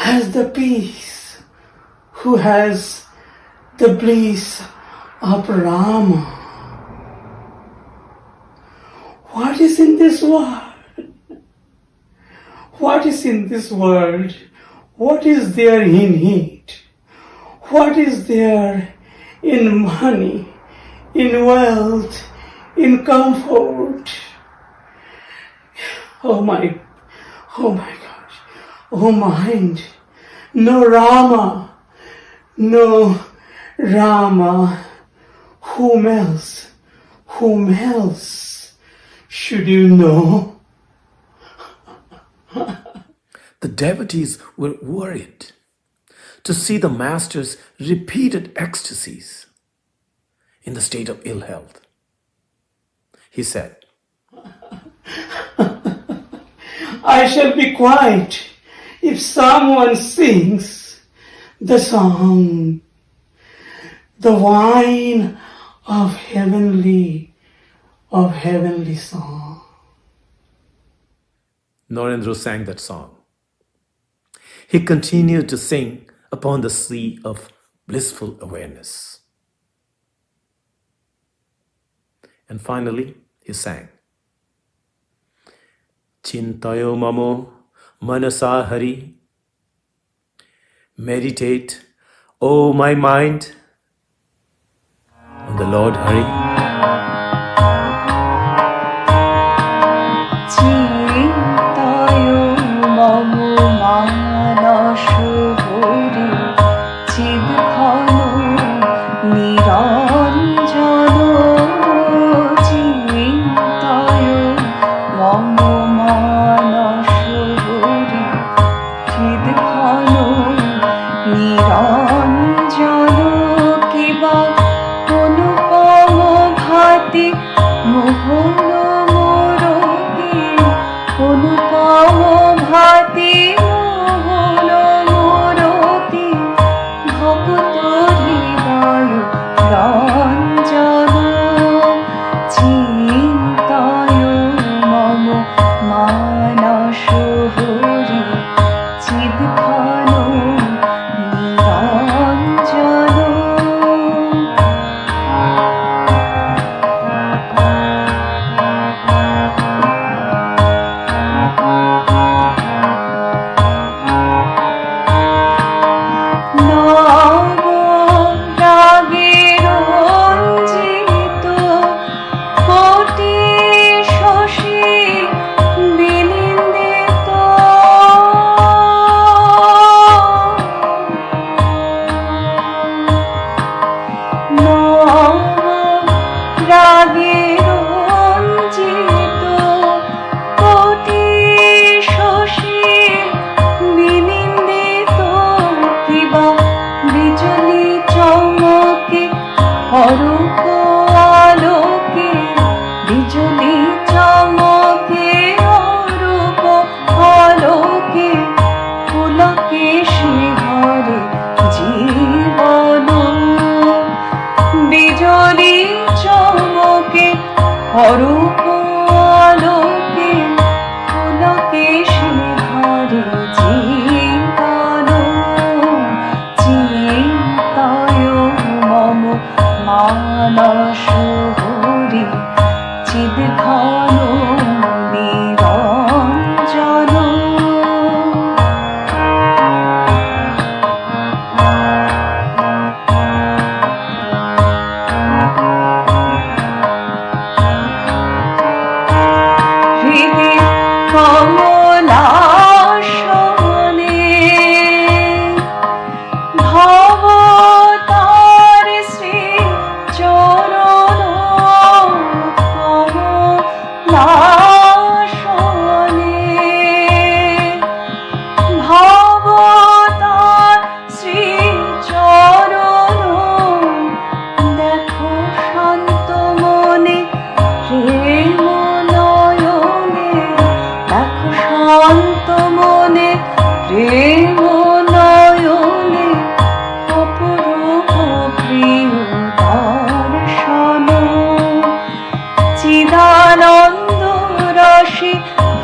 has the peace, who has the bliss of Rama. What is in this world? What is in this world? What is there in it? What is there in money, in wealth, in comfort? Oh my gosh, oh mind, no Rama, whom else should you know?" The devotees were worried to see the master's repeated ecstasies in the state of ill health. He said, "I shall be quiet if someone sings the song, the wine of heavenly song." Narendra sang that song. He continued to sing upon the sea of blissful awareness. And finally, he sang, "Chintayo mamo manasa hari." Meditate, O my mind, on the Lord Hari. চিন্তায় মম মানস হরি চিদঘন নিরঞ্জন। চিন্তায় মম মানস হরি চিদঘন নিরঞ্জন। কিবা অনুপম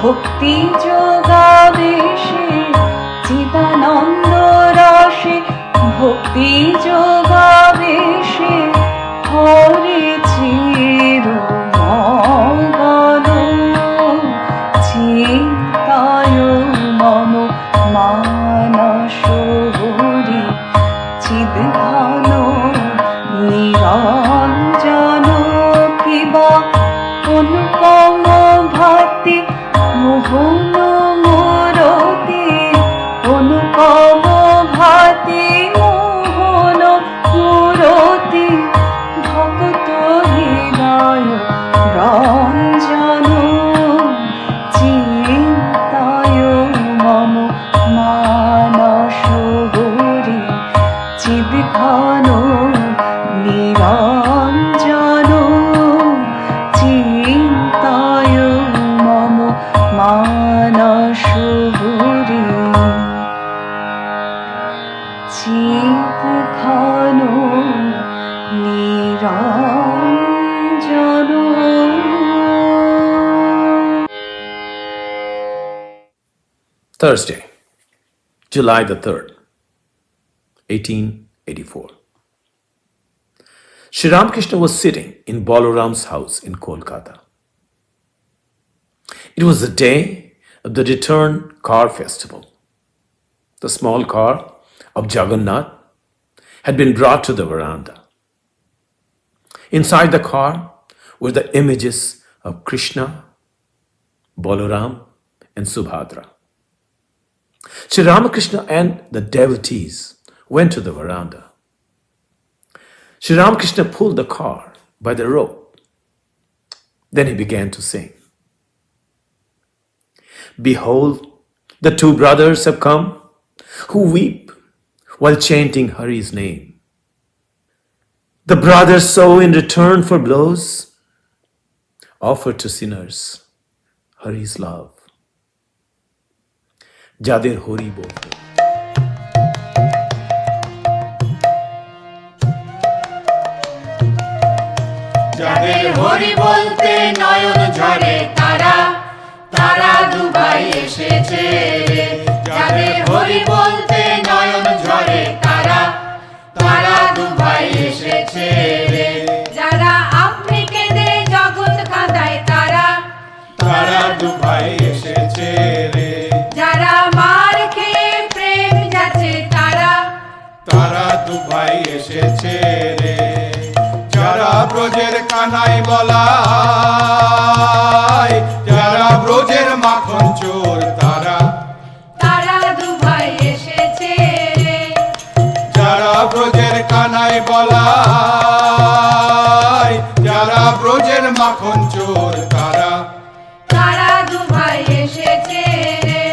ভক্তি যোগাবে সে চিদানন্দ রসে, ভক্তি যোগাবে সে হরে চির মগন। চিন্তায় মম মানস হরি চিদঘন নিরঞ্জন কিবা অনুপম ভাতি মোহন মূরতি, অনুপম ভাতি মোহন মূরতি ভক্ত হৃদয় রঞ্জন। চিন্তায় মম মানস হরি চিদঘন নিরঞ্জন। চিন্তায় মম মানস হরি চিদঘন নিরঞ্জন। Thursday, July the 3rd, 1884. Sri Ramakrishna was sitting in Balaram's house in Kolkata. It was the day of the return car festival. The small car of Jagannath had been brought to the veranda. Inside the car were the images of Krishna, Balaram, and Subhadra. Sri Ramakrishna and the devotees went to the veranda. Sri Ramakrishna pulled the car by the rope. Then he began to sing. Behold, the two brothers have come who weep while chanting Hari's name. The brothers sow in return for blows, offer to sinners Hari's love. যাদের হরি বলতে যাদের হরি বলতে নয়ন ঝরে তারা, তারা Dubai এসেছে রে। যাদের হরি বলতে নয়ন ঝরে তারা, তারা দুবাই এসেছে রে। যারা আপনি কেঁদে জগৎ কাঁদায় তারা, তারা দুবাই এসেছে রে। যারা মার খেয়ে প্রেম যাচ্ছে তারা, তারা দুবাই এসেছে রে। যারা ব্রজের কানাই বলাই, যারা ব্রজের মাখন চোর তারা, তারা দুবাই এসেছে রে। যারা ব্রজের কানাই বলাই, যারা ব্রজের মাখন চোর তারা, তারা দুবাই এসেছে রে।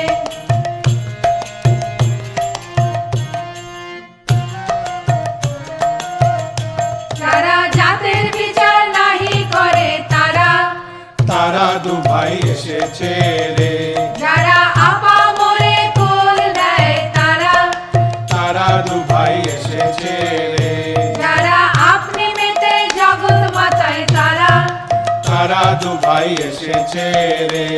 যারা জাতের বিচার নাহি করে তারা, তারা দুবাই এসেছে রে। যারা আপা মোরে কোল দেয় তারা, তারা দুবাই এসেছে রে। যারা আপনি মেতে জগৎ মাতায় তারা, তারা দুবাই এসেছে রে।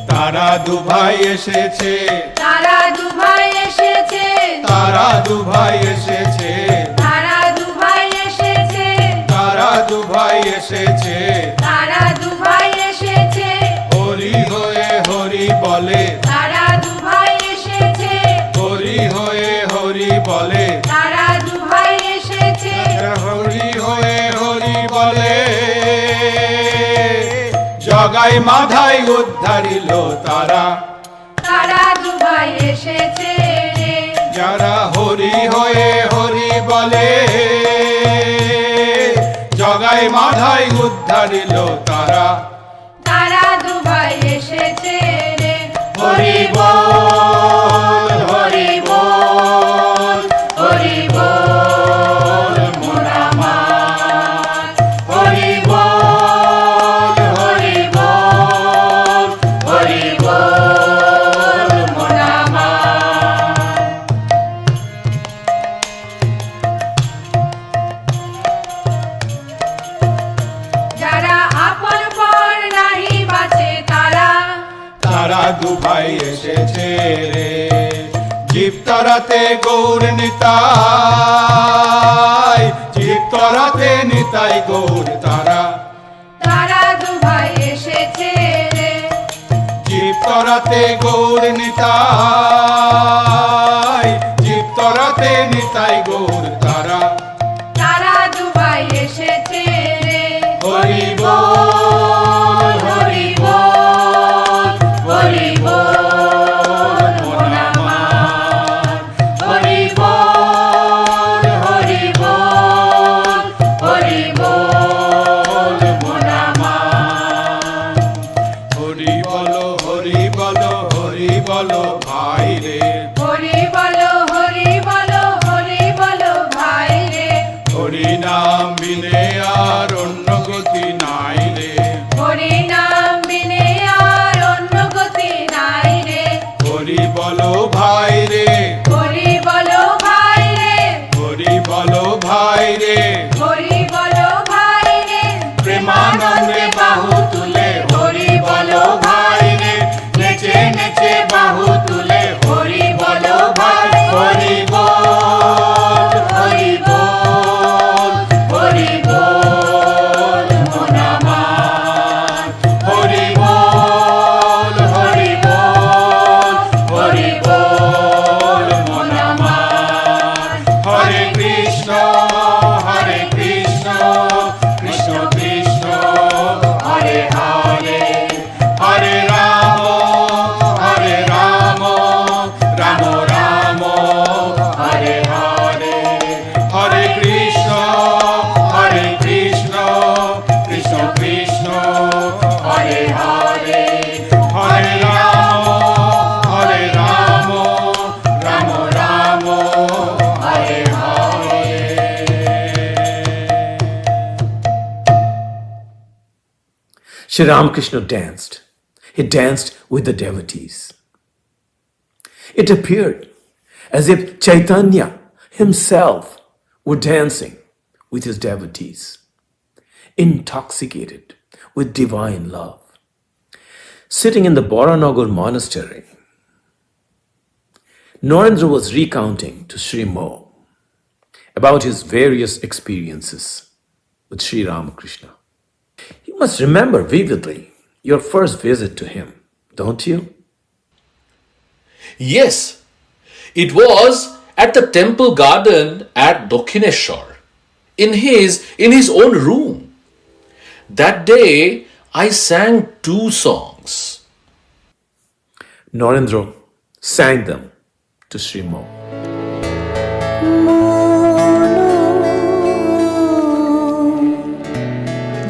তারা দুবাই এসেছে, তারা দুবাই এসেছে, তারা দুবাই এসেছে, তারা দুবাই এসেছে, তারা দুবাই এসেছে। তারা দুবাই এসেছে, হরি হয়ে হরি বলে, তারা দুবাই এসেছে, হরি হয়ে হরি বলে, তারা দুবাই এসেছে, হরি হয়ে হরি বলে। জগাই মাধাই উদ্ধারিল তারা, তারা দুবাই এসেছে রে। যারা হরি হয়ে হরি বলে, জগাই মাধাই উদ্ধারিল তারা, তারা দুবাই এসেছে রে। হরি বল হরি বল হরি বল মোরামার, হরি বল হরি বল হরি বল মোরামার। যারা আপন পর গৌর নিতাই, জীব তরাতে নিতাই গৌর তারা। তারা দুভাই এসেছে রে, জীব তরাতে গৌর নিতাই, জীব তরাতে নিতাই গৌর তারা। তারা দুভাই এসেছে রে। হরি বল, হরি বল, হরি বল মন আমার। হরি বল, হরি বল, হরি বল মন আমার। হরি বলো, হরি বলো, হরি বলো ভাই রে। হরি বলো, হরি বলো, হরি বলো ভাই রে। হরি নাম বিনে আর অন্য গতি নাই রে। হরি নাম বিনে আর অন্য গতি নাই রে। হরি বলো ভাই রে, হরি বলো ভাই রে, হরি বলো ভাই রে। হরি বলো ভাই রে। প্রেমানন্দে বাহু তুলে হরি বলো ভাই রে। নেচে নেচে বাহু তুলে হরি বলো ভাই। হরি বল, হরি বল, হরি বল মন আমার। হরি বল, হরি বল, হরি বল মন আমার। হরে কৃষ্ণ, হরে কৃষ্ণ, কৃষ্ণ কৃষ্ণ হরে হরে। হরে রাম, রাম রাম হরে হরে। হরে কৃষ্ণ, কৃষ্ণ কৃষ্ণ হরে হরে। হরে Ram, Ram Ram Hare Hare. Sri Ramakrishna danced. He danced with the devotees. It appeared as if Chaitanya himself were dancing with his devotees, intoxicated with divine love. Sitting in the Baranagar monastery, Narendra was recounting to Sri Mo about his various experiences with Sri Ramakrishna. You must remember vividly your first visit to him, don't you? Yes, it was at the temple garden at Dakshineshwar, in his own room. That day, I sang 2 songs. Narendra sang them to Sri Mo.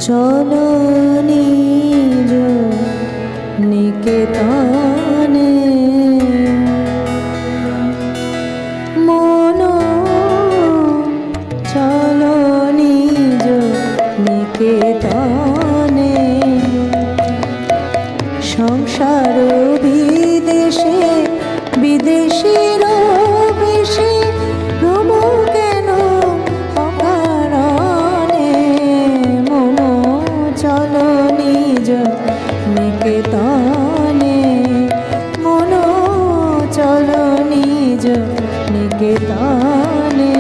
চলো নিজ নিকেতনে মন চলো নিজ নিকেতনে সংসার বিদেশে বিদেশির বেশে ভ্রম কেন অকারণে মন চলো নিজ নিকেতনে মন চলো নিজ নিকেতনে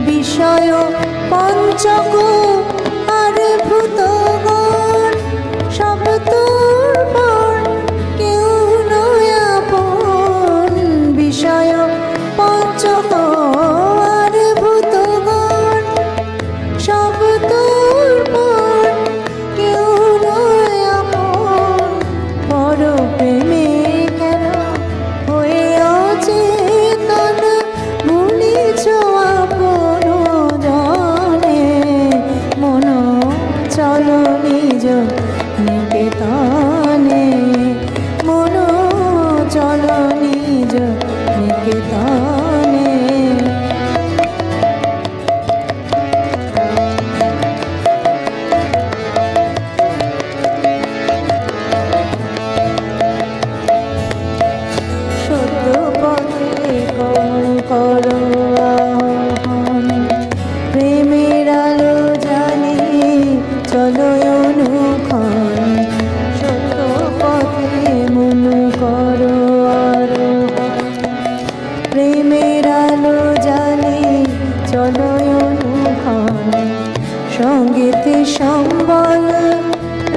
বিষয় পঞ্চক আর ভূতগণ সব তোর পর কেউ নয় আপন বিষয় পঞ্চক আর ভূতগণ সব তোর পর কেউ নয় আপন পর প্রেমে কেন হয়ে অচেতন ভুলিছ আপন জানে মন চলো নিজ নিকেতনে মন চলো নিজ নিকেতনে সত্য পথে করো আহ্বান প্রেমের আলো জানিয়ে চলো অনুক্ষণ সত্য পথে মন করো আরোহণ প্রেমের আলো জালে চলো অনুক্ষণ সঙ্গীতে সম্বল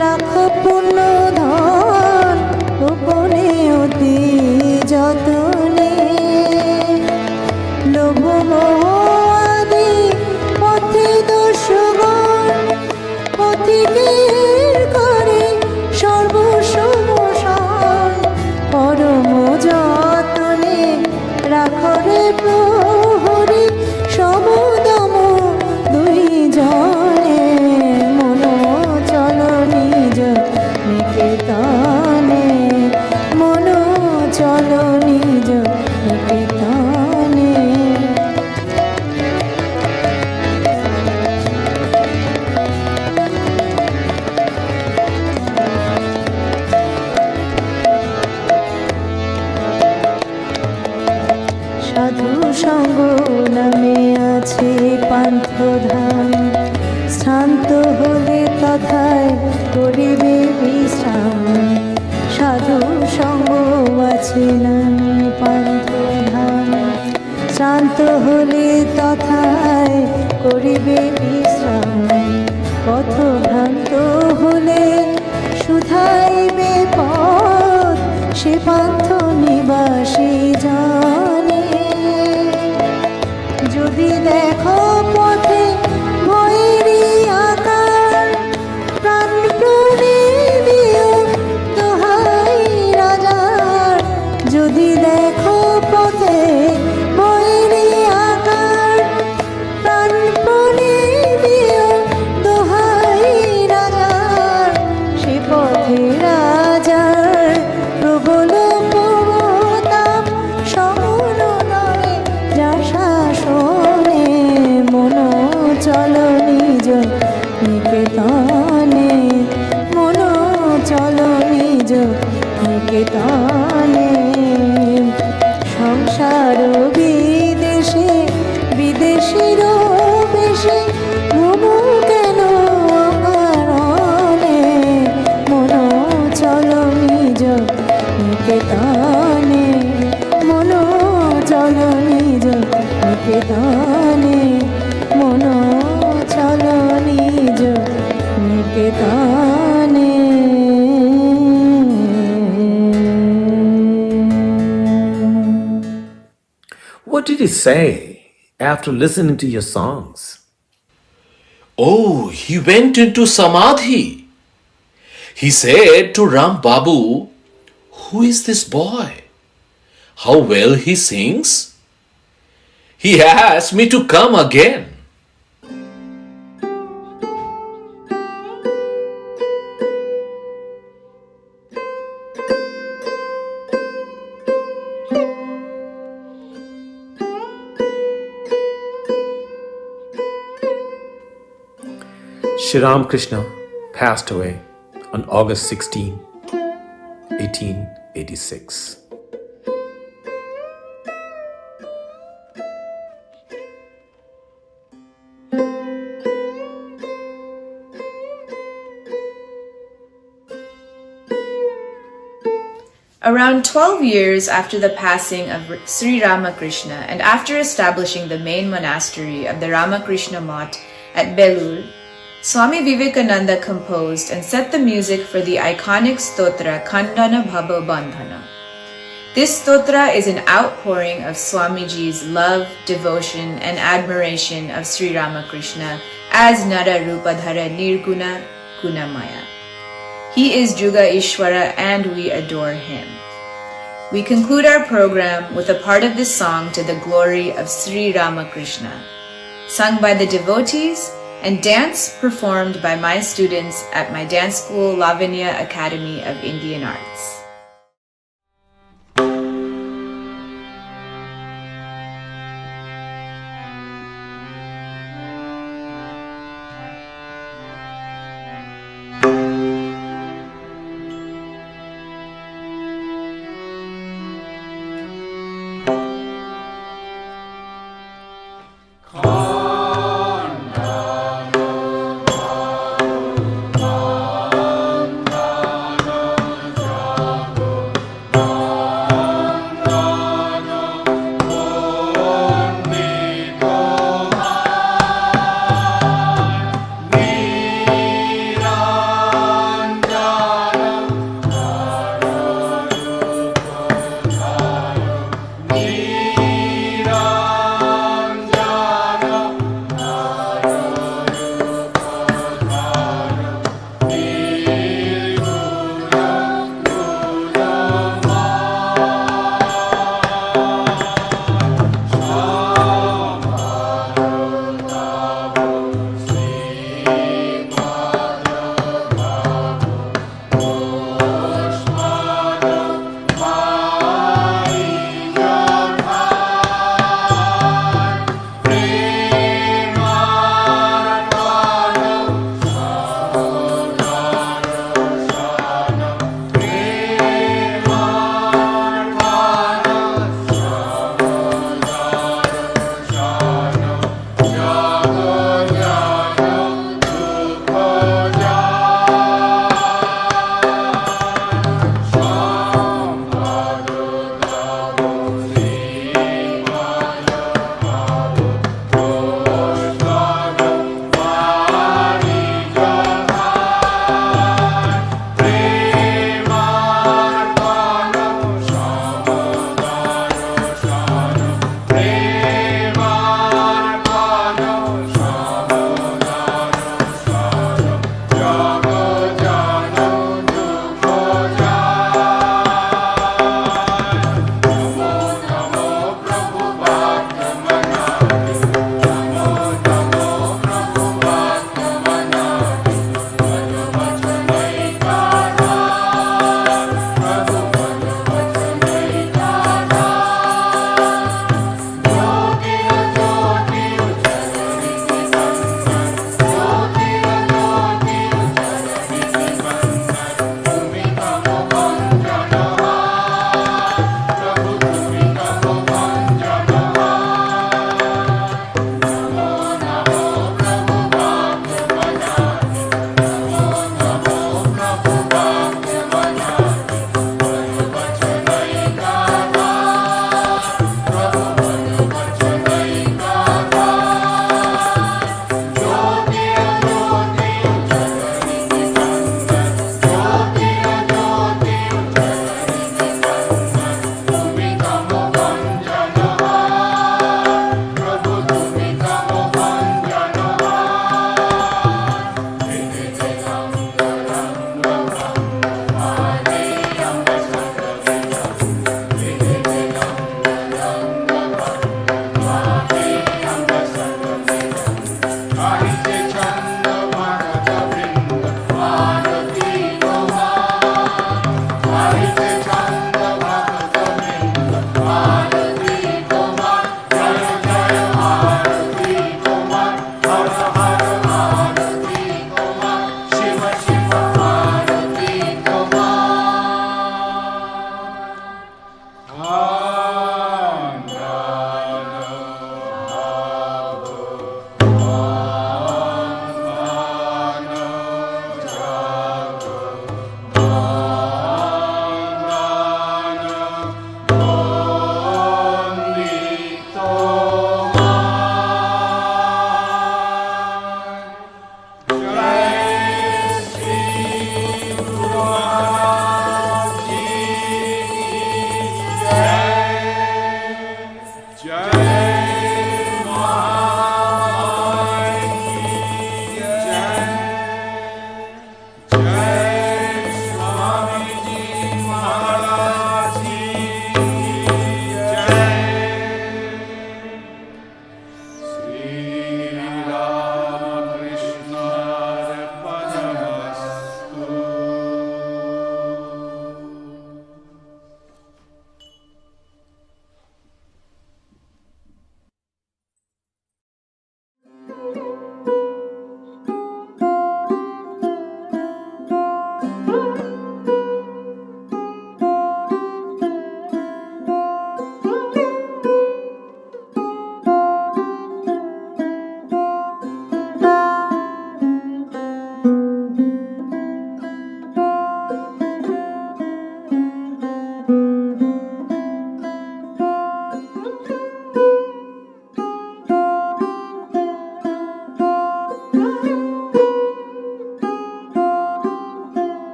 রাখো পূর্ণ ধন গোপনে অতি যতনে লোভ মোহ আদি পথে দোষগণ পথিকের করে সর্বসমশান পরম যতনে রাখরে প্রহরী সমদম দুই জনে মন চলো নিজ নিকেতনে মন চলো নিজ নিকেতনে সাধু সঙ্গ নামে আছে পান্থধাম শান্ত হলে তথায় করিবে বিশ্রাম সাধু সঙ্গ আছে নামে পান্থধাম শান্ত হলে তথায় করিবে বিশ্রাম পথ ভ্রান্ত হলে শুধাইবে পথ সে পান্থ নিবাসী জানে যদি দেখো পথে ভয়েরই আকার প্রাণ প্রণে দিও দোহাই রাজার যদি দেখো পথে ভয়েরই আকার প্রাণ প্রণে দিও দোহাই রাজার সে পথে রাজার প্রবল প্রবতাপ সমন নয় যা শাসনে মন চলো নিজ নিকেতনে মন চলো নিজ নিকেতনে সংসার বিদেশে বিদেশির বেশে ঘুমু কেন কারণে মন চলো নিজ নিকেতনে মন চলো নিজ নিকেতনে মন চলো নিজ নিকেতনে What did he say after listening to your songs? Oh, he went into Samadhi. He said to Ram Babu, "Who is this boy? How well he sings? He asked me to come again." Shri Ram Krishna passed away on August 16, 1886. Around 12 years after the passing of Sri Ramakrishna and after establishing the main monastery of the Ramakrishna Math at Belur, Swami Vivekananda composed and set the music for the iconic stotra Khandana Bhava Bandhana. This stotra is an outpouring of Swamiji's love, devotion, and admiration of Sri Ramakrishna as Nara Rupadhara Nirguna Gunamaya. He is Juga Ishwara and we adore him. We conclude our program with a part of this song to the glory of Sri Ramakrishna, sung by the devotees and dance performed by my students at my dance school Lavanya Academy of Indian Arts.